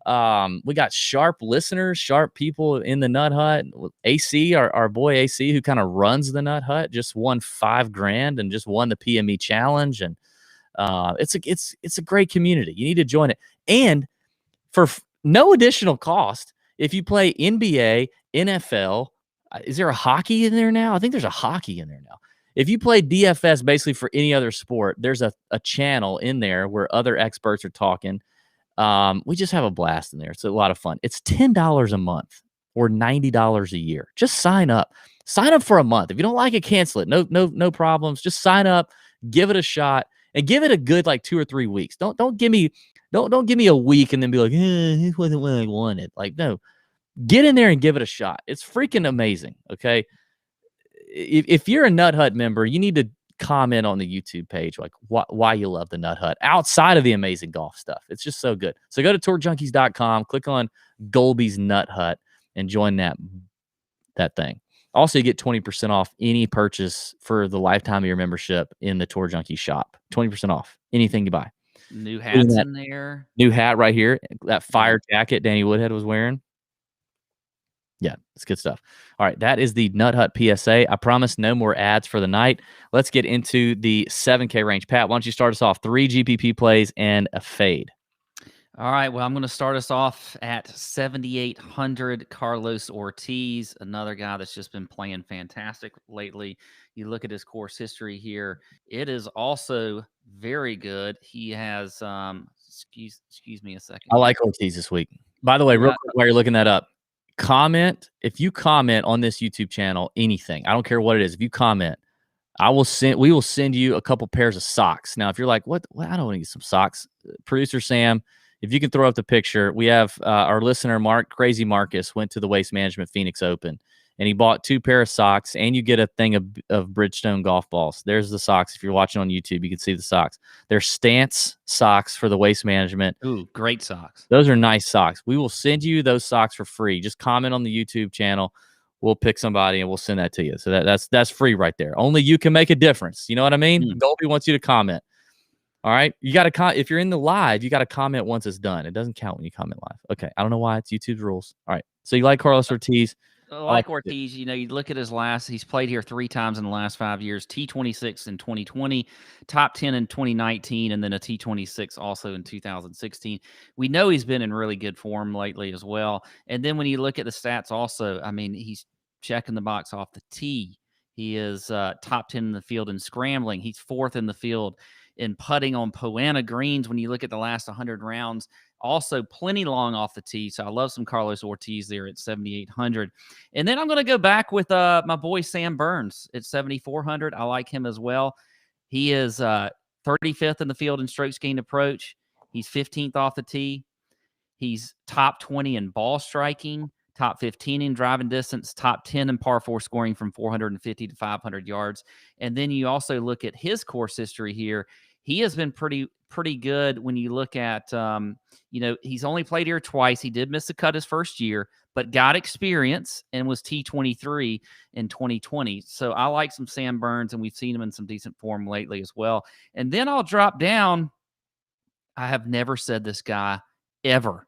We got sharp listeners, sharp people in the Nut Hut. AC, our boy AC, who kind of runs the Nut Hut, just won $5,000 and just won the PME challenge. And it's a great community. You need to join it. And for no additional cost, if you play NBA, NFL, is there a hockey in there now? I think there's a hockey in there now. If you play DFS basically for any other sport, there's a channel in there where other experts are talking. We just have a blast in there. It's a lot of fun. It's $10 a month or $90 a year. Just sign up. Sign up for a month. If you don't like it, cancel it. No problems. Just sign up, give it a shot, and give it a good like 2 or 3 weeks. Don't give me a week and then be like, this wasn't what I wanted. Like, no, get in there and give it a shot. It's freaking amazing. Okay. If you're a Nut Hut member, you need to comment on the YouTube page, like why you love the Nut Hut outside of the amazing golf stuff. It's just so good. So go to tourjunkies.com, click on Golby's Nut Hut, and join that thing. Also, you get 20% off any purchase for the lifetime of your membership in the Tour Junkies shop. 20% off anything you buy. New hats in there. New hat right here. That fire jacket Danny Woodhead was wearing. Yeah, it's good stuff. All right, that is the Nut Hut PSA. I promise no more ads for the night. Let's get into the 7K range. Pat, why don't you start us off? 3 GPP plays and a fade. All right, well, I'm going to start us off at 7,800, Carlos Ortiz, another guy that's just been playing fantastic lately. You look at his course history here. It is also very good. He has, excuse me a second. I like Ortiz this week. By the way, real quick, while you're looking that up, if you comment on this YouTube channel, anything, I don't care what it is. If you comment, we will send you a couple pairs of socks. Now, if you're like, what? I don't need some socks. Producer Sam, if you can throw up the picture, we have our listener, Crazy Marcus, went to the Waste Management Phoenix Open, and he bought 2 pair of socks, and you get a thing of Bridgestone golf balls. There's the socks. If you're watching on YouTube, you can see the socks. They're Stance socks for the Waste Management. Ooh, great socks. Those are nice socks. We will send you those socks for free. Just comment on the YouTube channel. We'll pick somebody and we'll send that to you. So that's free right there. Only you can make a difference. You know what I mean? Golby wants you to comment. All right. You got to if you're in the live, you got to comment once it's done. It doesn't count when you comment live. Okay. I don't know why. It's YouTube's rules. All right. So you like Carlos Ortiz? Like Ortiz, you look at he's played here 3 times in the last 5 years, T26 in 2020, top 10 in 2019, and then a T26 also in 2016. We know he's been in really good form lately as well. And then when you look at the stats also, I mean, he's checking the box off the tee. He is top 10 in the field in scrambling. He's 4th in the field in putting on Poana greens when you look at the last 100 rounds. Also, plenty long off the tee. So I love some Carlos Ortiz there at 7,800. And then I'm going to go back with my boy Sam Burns at 7,400. I like him as well. He is 35th in the field in strokes gained approach. He's 15th off the tee. He's top 20 in ball striking, top 15 in driving distance, top 10 in par 4 scoring from 450 to 500 yards. And then you also look at his course history here. he has been pretty good when you look at, he's only played here twice. He did miss the cut his first year, but got experience and was T23 in 2020. So I like some Sam Burns, and we've seen him in some decent form lately as well. And then I'll drop down. I have never said this guy ever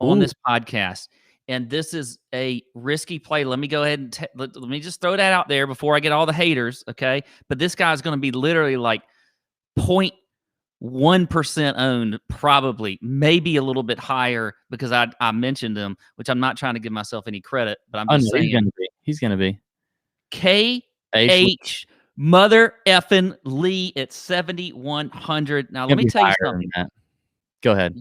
on this podcast, and this is a risky play. Let me go ahead and let me just throw that out there before I get all the haters, okay? But this guy's going to be literally like 0.1% owned, probably, maybe a little bit higher because I mentioned him, which I'm not trying to give myself any credit, but I'm just saying. He's going to be. KH Mother effing Lee at 7,100. Now, let me tell you something. Go ahead.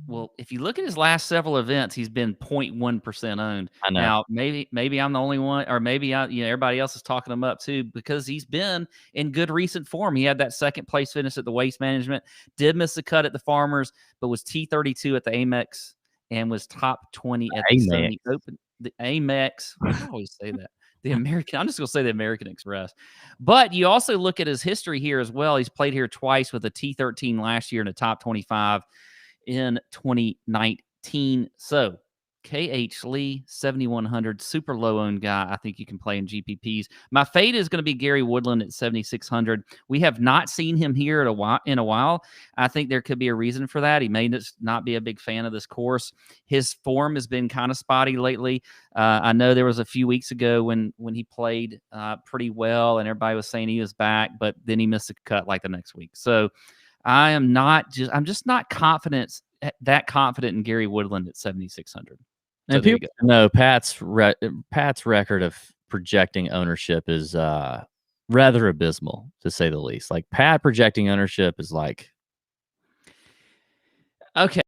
Well, if you look at his last several events, he's been 0.1% owned. I know. Now, maybe I'm the only one, or maybe everybody else is talking him up too, because he's been in good recent form. He had that second place finish at the Waste Management, did miss the cut at the Farmers, but was T32 at the Amex and was top 20 at the 70 Open. The Amex, I always say that. I'm just going to say the American Express. But you also look at his history here as well. He's played here twice with a T13 last year in the top 25 in 2019. So KH Lee, 7,100, super low owned guy. I think you can play in GPPs. My fade is going to be Gary Woodland at 7,600. We have not seen him here in a while. I think there could be a reason for that. He may just not be a big fan of this course. His form has been kind of spotty lately. I know there was a few weeks ago when he played pretty well and everybody was saying he was back, but then he missed a cut like the next week. So I'm just not that confident in Gary Woodland at 7,600. So and people know Pat's record of projecting ownership is rather abysmal, to say the least. Like, Pat projecting ownership is like, okay.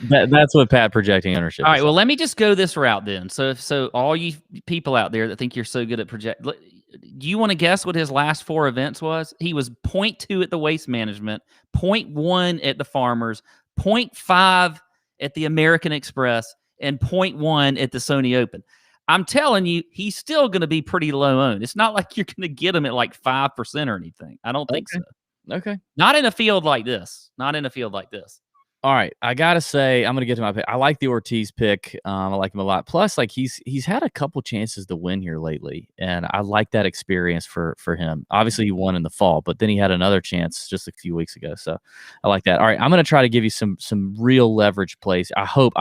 That's what Pat projecting ownership. All right, well, let me just go this route then. So all you people out there that think you're so good at do you want to guess what his last 4 events was? He was 0.2 at the Waste Management, 0.1 at the Farmers, 0.5 at the American Express, and 0.1 at the Sony Open. I'm telling you, he's still going to be pretty low owned. It's not like you're going to get him at like 5% or anything. I don't think so. Okay. Not in a field like this. All right, I gotta say, I'm gonna get to my pick. I like the Ortiz pick. I like him a lot. Plus, like, he's had a couple chances to win here lately, and I like that experience for him. Obviously, he won in the fall, but then he had another chance just a few weeks ago. So I like that. All right, I'm gonna try to give you some real leverage plays. I hope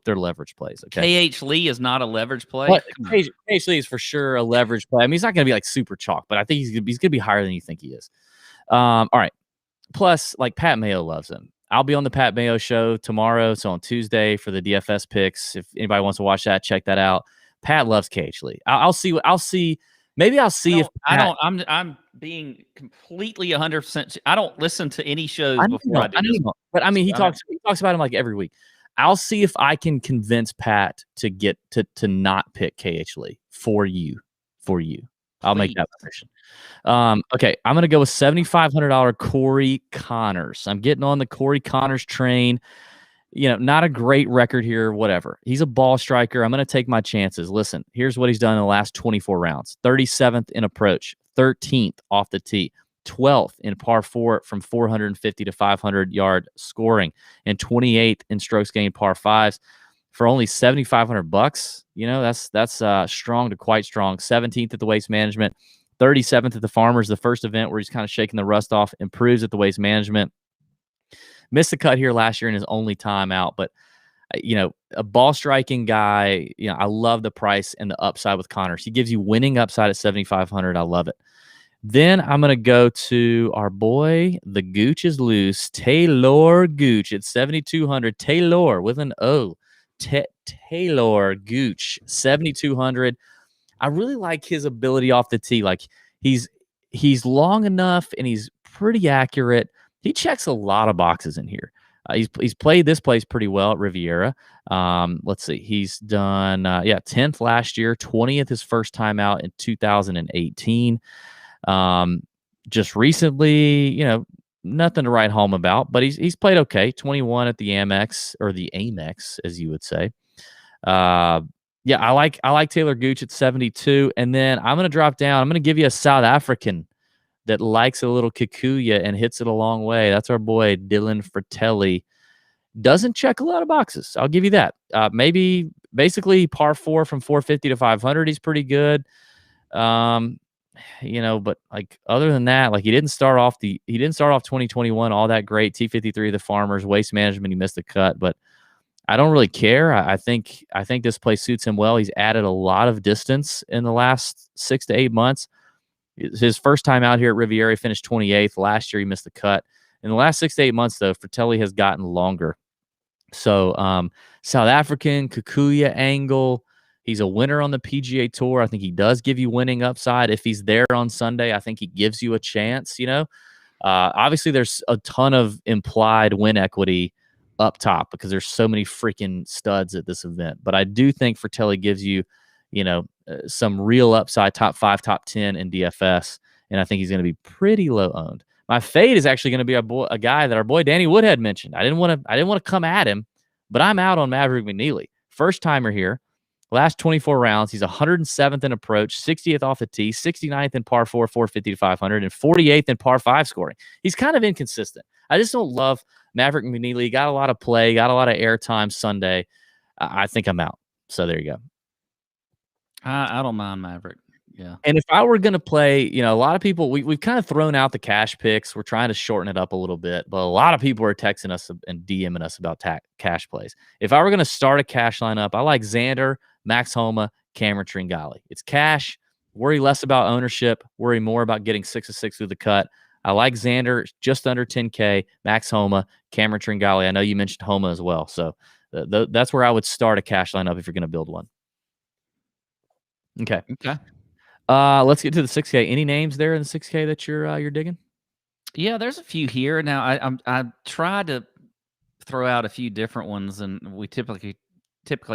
they're leverage plays. Okay. KH Lee is not a leverage play. But KH Lee is for sure a leverage play. I mean, he's not gonna be like super chalk, but I think he's gonna be higher than you think he is. All right. Plus, like, Pat Mayo loves him. I'll be on the Pat Mayo show tomorrow. So on Tuesday for the DFS picks. If anybody wants to watch that, check that out. Pat loves KH Lee. I'll see. Maybe I'll see if Pat, I'm being completely 100%. I don't listen to any shows before I do this. But I mean, he talks about him like every week. I'll see if I can convince Pat to get to not pick KH Lee for you. I'll make that position. Okay, I'm going to go with $7,500 Corey Connors. I'm getting on the Corey Connors train. Not a great record here, whatever. He's a ball striker. I'm going to take my chances. Listen, here's what he's done in the last 24 rounds. 37th in approach, 13th off the tee, 12th in par 4 from 450 to 500 yard scoring, and 28th in strokes gained par 5s. For only $7,500, that's strong to quite strong. 17th at the Waste Management, 37th at the Farmers, the first event where he's kind of shaking the rust off, improves at the Waste Management. Missed the cut here last year in his only time out, but a ball striking guy. I love the price and the upside with Connors. He gives you winning upside at $7,500. I love it. Then I'm gonna go to our boy, the Gooch is loose, Taylor Gooch at 7,200. Taylor with an O. Taylor Gooch, 7,200. I really like his ability off the tee. Like, he's long enough and he's pretty accurate. He checks a lot of boxes in here. He's played this place pretty well at Riviera. Let's see. He's done 10th last year, 20th his first time out in 2018. Just recently, nothing to write home about, but he's played okay. 21 at the Amex, or the Amex, as you would say. Yeah, I like Taylor Gooch at 72, and then I'm gonna drop down. I'm gonna give you a South African that likes a little Kikuya and hits it a long way. That's our boy Dylan Fratelli. Doesn't check a lot of boxes. I'll give you that. Maybe basically par 4 from 450 to 500. He's pretty good. But like other than that, like he didn't start off 2021 all that great. T53 the Farmers, Waste Management, he missed the cut, but I don't really care. I think this play suits him well. He's added a lot of distance in the last 6 to 8 months. His first time out here at Riviera, he finished 28th. Last year, he missed the cut. In the last 6 to 8 months, though, Fratelli has gotten longer. So South African, Kikuya angle. He's a winner on the PGA Tour. I think he does give you winning upside. If he's there on Sunday, I think he gives you a chance, Obviously, there's a ton of implied win equity up top because there's so many freaking studs at this event. But I do think Fratelli gives you, some real upside, top 5, top 10 in DFS, and I think he's going to be pretty low owned. My fade is actually going to be a guy that our boy Danny Woodhead mentioned. I didn't want to come at him, but I'm out on Maverick McNeely. First timer here. Last 24 rounds, he's 107th in approach, 60th off the tee, 69th in par 4, 450 to 500, and 48th in par 5 scoring. He's kind of inconsistent. I just don't love Maverick McNeely. He got a lot of play, got a lot of airtime Sunday. I think I'm out. So there you go. I don't mind Maverick. Yeah. And if I were going to play, a lot of people, we've kind of thrown out the cash picks. We're trying to shorten it up a little bit, but a lot of people are texting us and DMing us about cash plays. If I were going to start a cash lineup, I like Xander, Max Homa, Cameron Tringali. It's cash. Worry less about ownership. Worry more about getting 6 of 6 through the cut. I like Xander, just under 10K, Max Homa, Cameron Tringali. I know you mentioned Homa as well. So that's where I would start a cash lineup if you're going to build one. Okay. Let's get to the 6K. Any names there in the 6K that you're digging? Yeah, there's a few here. Now I tried to throw out a few different ones and we typically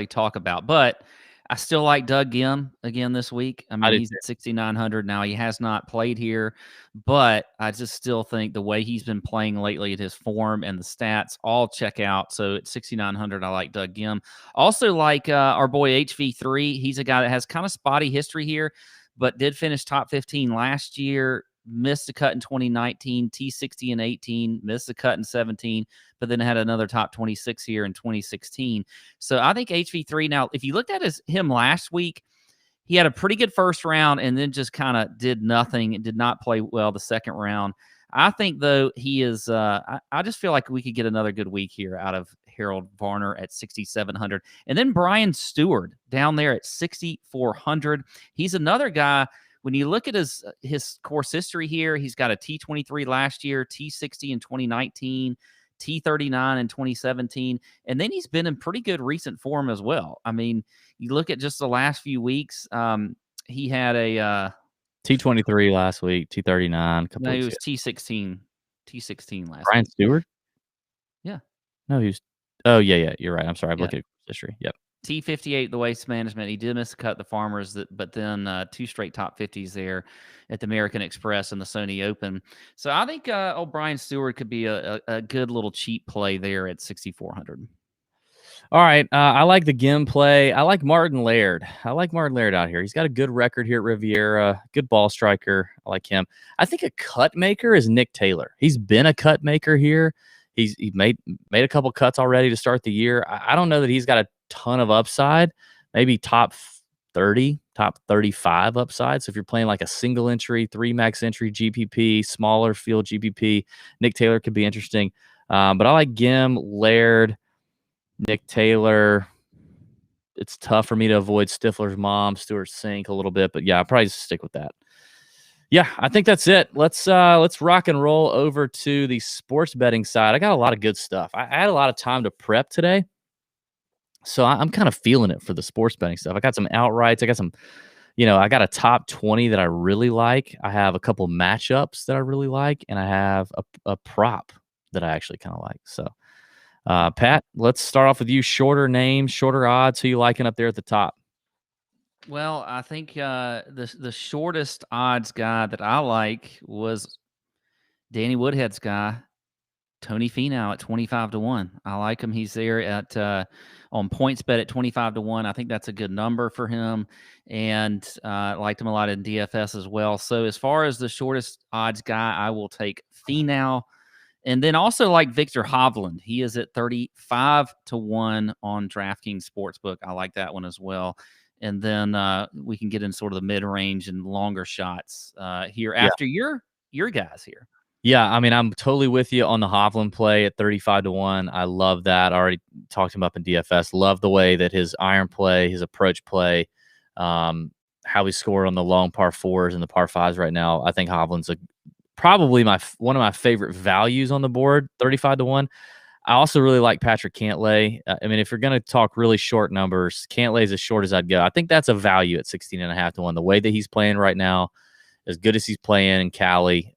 talk about, but I still like Doug Gim again this week. I mean, he's at 6,900 now. He has not played here, but I just still think the way he's been playing lately, at his form and the stats all check out. So at 6,900, I like Doug Gim. Also like our boy HV3. He's a guy that has kind of spotty history here, but did finish top 15 last year. Missed the cut in 2019, T60 in 18, missed the cut in 17, but then had another top 26 here in 2016. So I think HV3, now, if you looked at him last week, he had a pretty good first round and then just kind of did nothing and did not play well the second round. I think, though, he is I just feel like we could get another good week here out of Harold Varner at 6,700. And then Brian Stewart down there at 6,400. He's another guy. When you look at his course history here, he's got a T23 last year, T60 in 2019, T39 in 2017, and then he's been in pretty good recent form as well. I mean, you look at just the last few weeks, he had a T23 last week, T39. No, he was T16 last Brian week. Stewart? Yeah. No, he was. Oh, yeah. You're right. I'm sorry. I'm looking at history. Yep. T58, the Waste Management. He did miss a cut the Farmers, but then 2 straight top 50s there at the American Express and the Sony Open. So I think old Brian Stewart could be a good little cheap play there at 6,400. All right. I like the Gim play. I like Martin Laird. Out here. He's got a good record here at Riviera. Good ball striker. I like him. I think a cut maker is Nick Taylor. He's been a cut maker here. He made a couple cuts already to start the year. I don't know that he's got a ton of upside. Maybe top 30, top 35 upside. So if you're playing like a single entry, 3 max entry GPP, smaller field GPP, Nick Taylor could be interesting. But I like Gim, Laird, Nick Taylor. It's tough for me to avoid Stifler's mom, Stuart Sink a little bit, but yeah, I'll probably just stick with that. Yeah, I think that's it. Let's rock and roll over to the sports betting side. I got a lot of good stuff. I had a lot of time to prep today, so I'm kind of feeling it for the sports betting stuff. I got some outrights. I got some, I got a top 20 that I really like. I have a couple matchups that I really like, and I have a prop that I actually kind of like. So, Pat, let's start off with you. Shorter names, shorter odds. Who you liking up there at the top? Well, I think the shortest odds guy that I like was Danny Woodhead's guy, Tony Finau at 25-1. I like him. He's there at on PointsBet at 25-1. I think that's a good number for him, and liked him a lot in DFS as well. So as far as the shortest odds guy, I will take Finau, and then also like Victor Hovland. He is at 35-1 on DraftKings Sportsbook. I like that one as well. And then we can get in sort of the mid range and longer shots here after your guys here. Yeah, I mean, I'm totally with you on the Hovland play at 35-1. I love that. I already talked him up in DFS. Love the way that his iron play, his approach play, how he scored on the long par fours and the par fives right now. I think Hovland's probably one of my favorite values on the board, 35-1. I also really like Patrick Cantlay. I mean, if you're going to talk really short numbers, Cantlay is as short as I'd go. I think that's a value at 16.5-1. The way that he's playing right now, as good as he's playing in Cali,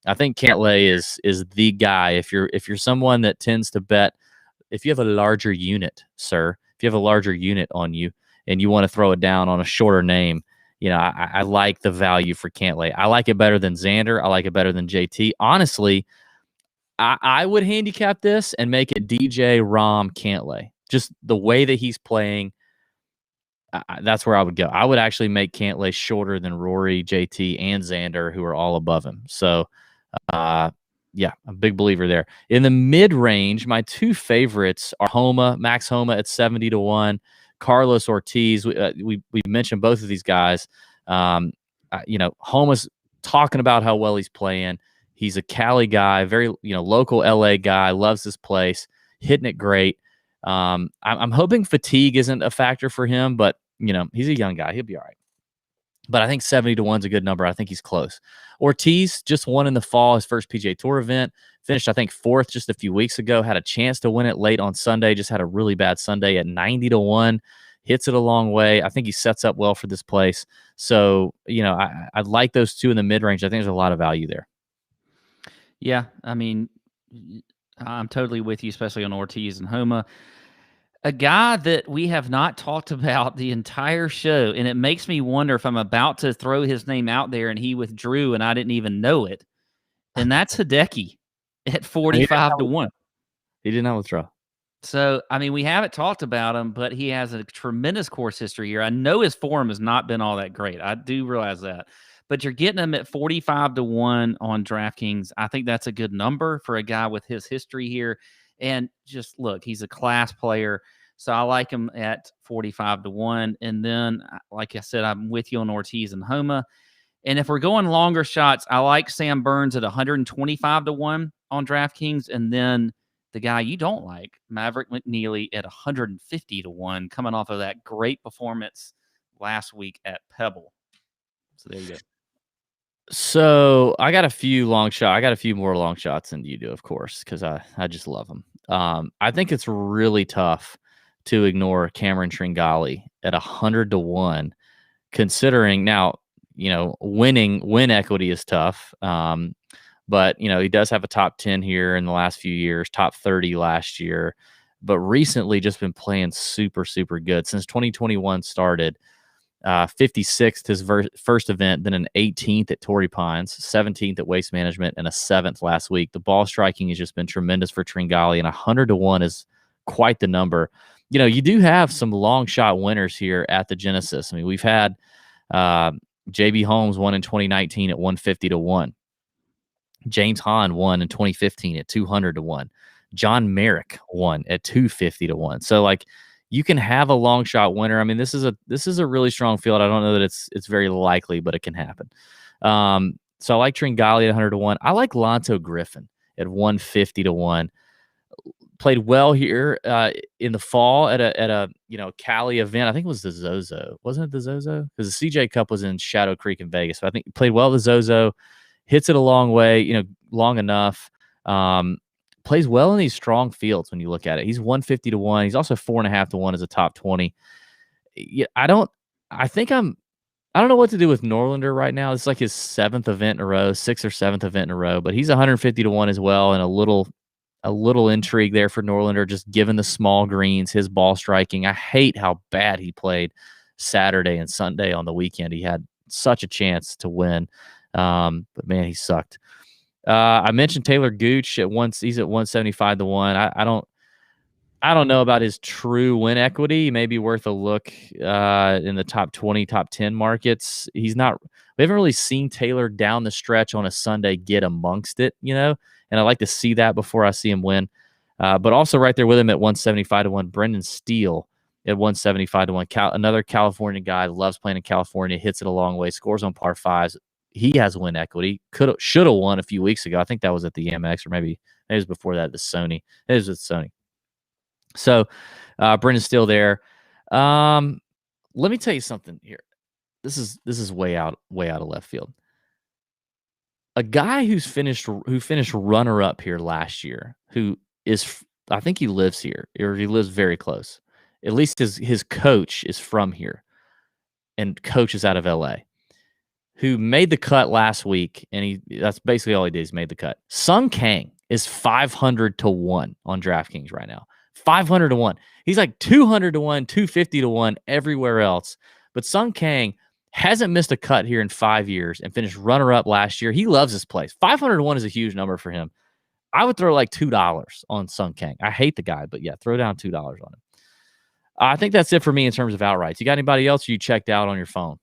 I think Cantlay is the guy. If you're someone that tends to bet, if you have a larger unit, sir, if you have a larger unit on you and you want to throw it down on a shorter name, I like the value for Cantlay. I like it better than Xander. I like it better than JT. Honestly, I would handicap this and make it DJ, Rahm, Cantlay. Just the way that he's playing, that's where I would go. I would actually make Cantlay shorter than Rory, JT, and Xander, who are all above him. So, yeah, I'm a big believer there. In the mid-range, my two favorites are Max Homa at 70-1, Carlos Ortiz. We mentioned both of these guys. Homa's talking about how well he's playing. He's a Cali guy, very local LA guy, loves this place, hitting it great. I'm hoping fatigue isn't a factor for him, but he's a young guy. He'll be all right. But I think 70-1 is a good number. I think he's close. Ortiz just won in the fall, his first PGA Tour event. Finished, I think, 4th just a few weeks ago. Had a chance to win it late on Sunday. Just had a really bad Sunday at 90-1. Hits it a long way. I think he sets up well for this place. So, I'd like those two in the mid-range. I think there's a lot of value there. Yeah, I mean, I'm totally with you, especially on Ortiz and Homa. A guy that we have not talked about the entire show, and it makes me wonder if I'm about to throw his name out there and he withdrew and I didn't even know it, and that's Hideki at 45-1. He did not withdraw. So, I mean, we haven't talked about him, but he has a tremendous course history here. I know his form has not been all that great. I do realize that. But you're getting him at 45-1 on DraftKings. I think that's a good number for a guy with his history here. And just look, he's a class player. So I like him at 45-1. And then, like I said, I'm with you on Ortiz and Homa. And if we're going longer shots, I like Sam Burns at 125-1 on DraftKings. And then the guy you don't like, Maverick McNeely, at 150-1, coming off of that great performance last week at Pebble. So there you go. So I got a few more long shots than you do, of course, because I just love them. I think it's really tough to ignore Cameron Tringali at 100-1, considering now, win equity is tough. But, he does have a top 10 here in the last few years, top 30 last year, but recently just been playing super, super good. Since 2021 started, 56th his first event, then an 18th at Torrey Pines, 17th at Waste Management, and a 7th last week. The ball striking has just been tremendous for Tringali, and 100-1 is quite the number. You do have some long shot winners here at the Genesis. I mean, we've had J.B. Holmes won in 2019 at 150-1. James Hahn won in 2015 at 200-1. John Merrick won at 250-1. So, you can have a long shot winner. I mean, this is a really strong field. I don't know that it's very likely, but it can happen. So I like Tringali at 100-1. I like Lanto Griffin at 150-1. Played well here in the fall at a Cali event. I think it was the Zozo. Wasn't it the Zozo? Because the CJ Cup was in Shadow Creek in Vegas. So I think he played well at the Zozo. Hits it a long way, long enough. Plays well in these strong fields when you look at it. He's 150-1. He's also 4.5-1 as a top 20. Yeah, I don't know what to do with Norlander right now. It's like his 7th event in a row, 6th or 7th event in a row, but he's 150-1 as well, and a little intrigue there for Norlander, just given the small greens, his ball striking. I hate how bad he played Saturday and Sunday on the weekend. He had such a chance to win, but man, he sucked. I mentioned Taylor Gooch at once. He's at 175 to 1. I don't know about his true win equity. He may be worth a look in the top 20, top 10 markets. We haven't really seen Taylor down the stretch on a Sunday get amongst it, and I like to see that before I see him win. But also right there with him at 175 to 1, Brendan Steele at 175 to 1. Another California guy, loves playing in California, hits it a long way, scores on par fives. He has win equity. Should have won a few weeks ago. I think that was at the Amex, or maybe it was before that, the Sony. It was with Sony. So Brendan's still there. Let me tell you something here. This is way out of left field. A guy who finished runner up here last year, I think he lives here, or he lives very close. At least his coach is from here, and coach is out of LA. Who made the cut last week, and that's basically all he did is made the cut. Sung Kang is 500 to 1 on DraftKings right now. 500 to 1. He's like 200 to 1, 250 to 1 everywhere else. But Sung Kang hasn't missed a cut here in 5 years and finished runner-up last year. He loves this place. 500 to 1 is a huge number for him. I would throw like $2 on Sung Kang. I hate the guy, but yeah, throw down $2 on him. I think that's it for me in terms of outrights. You got anybody else you checked out on your phone?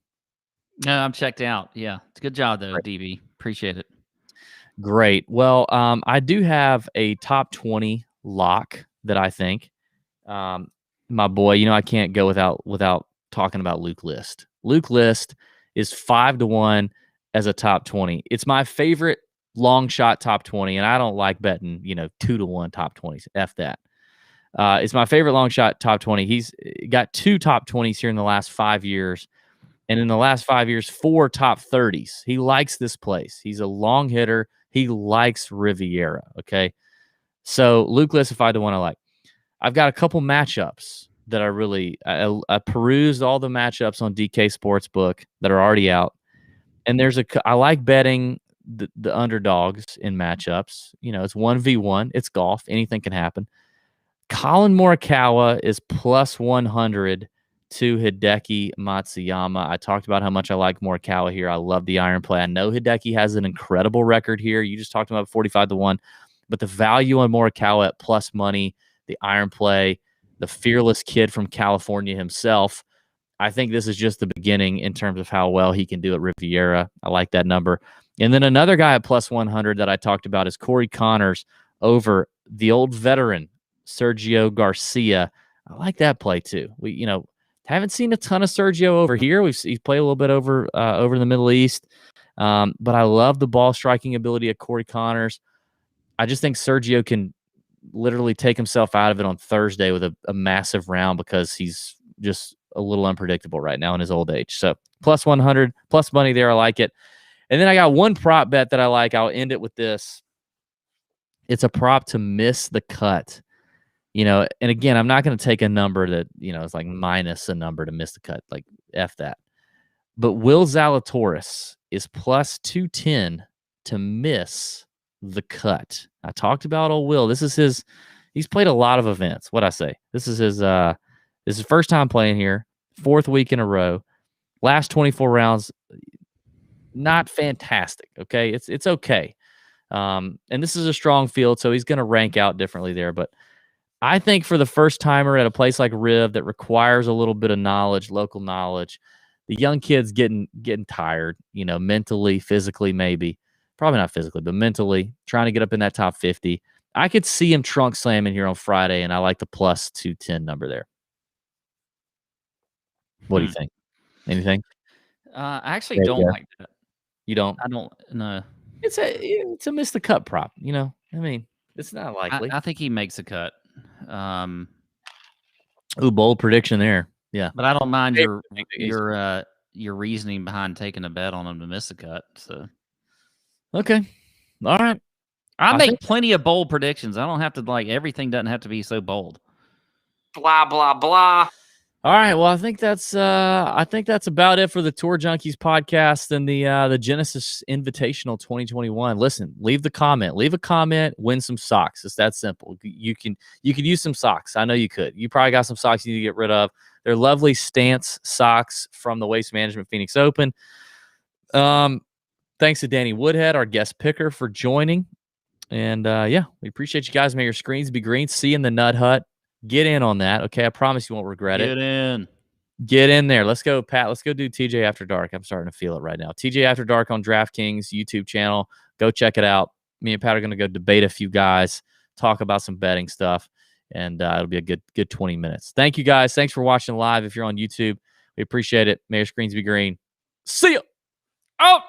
No, I'm checked out. Yeah. It's a good job, though, DB. Appreciate it. Great. Well, I do have a top 20 lock that I think. My boy, I can't go without talking about Luke List. Luke List is 5 to 1 as a top 20. It's my favorite long shot top 20, and I don't like betting, 2 to 1 top 20s. F that. It's my favorite long shot top 20. He's got 2 top 20s here in the last 5 years. And in the last 5 years, 4 top 30s. He likes this place. He's a long hitter. He likes Riviera. Okay. So Luke List, 5 to 1, I like. I've got a couple matchups that I perused all the matchups on DK Sportsbook that are already out. And I like betting the underdogs in matchups. It's 1v1. It's golf. Anything can happen. Colin Morikawa is plus 100 to Hideki Matsuyama. I talked about how much I like Morikawa here. I love the iron play. I know Hideki has an incredible record here. You just talked about 45 to 1. But the value on Morikawa at plus money, the iron play, the fearless kid from California himself, I think this is just the beginning in terms of how well he can do at Riviera. I like that number. And then another guy at plus 100 that I talked about is Corey Connors over the old veteran, Sergio Garcia. I like that play too. We, haven't seen a ton of Sergio over here. He's played a little bit over in the Middle East. But I love the ball striking ability of Corey Connors. I just think Sergio can literally take himself out of it on Thursday with a massive round because he's just a little unpredictable right now in his old age. So plus 100, plus money there. I like it. And then I got one prop bet that I like. I'll end it with this. It's a prop to miss the cut. And again, I'm not going to take a number that, is like minus a number to miss the cut. Like, F that. But Will Zalatoris is plus 210 to miss the cut. I talked about old Will. He's played a lot of events. What'd I say? This is his first time playing here, 4th week in a row. Last 24 rounds, not fantastic. Okay. It's okay. And this is a strong field, so he's going to rank out differently there. But I think for the first timer at a place like Riv that requires a little bit of knowledge, local knowledge, the young kid's getting tired, mentally, physically, maybe. Probably not physically, but mentally, trying to get up in that top 50. I could see him trunk slamming here on Friday, and I like the plus 210 number there. What do you think? Anything? I actually don't like that. You don't? I don't. No. It's a miss the cut prop. I mean, it's not likely. I think he makes a cut. Ooh, bold prediction there. Yeah, but I don't mind your reasoning behind taking a bet on him to miss a cut. So, okay, all right. I make plenty of bold predictions. I don't have to everything doesn't have to be so bold. Blah blah blah. All right. Well, I think that's about it for the Tour Junkies podcast and the Genesis Invitational 2021. Listen, leave a comment, win some socks. It's that simple. You could use some socks. I know you could. You probably got some socks you need to get rid of. They're lovely Stance socks from the Waste Management Phoenix Open. Thanks to Danny Woodhead, our guest picker, for joining. And yeah, we appreciate you guys. May your screens be green. See you in the Nut Hut. Get in on that. Okay. I promise you won't regret it. Get in there. Let's go, Pat. Let's go do TJ After Dark. I'm starting to feel it right now. TJ After Dark on DraftKings YouTube channel. Go check it out. Me and Pat are going to go debate a few guys, talk about some betting stuff, and it'll be a good 20 minutes. Thank you, guys. Thanks for watching live. If you're on YouTube, we appreciate it. May your screens be green. See ya. Out.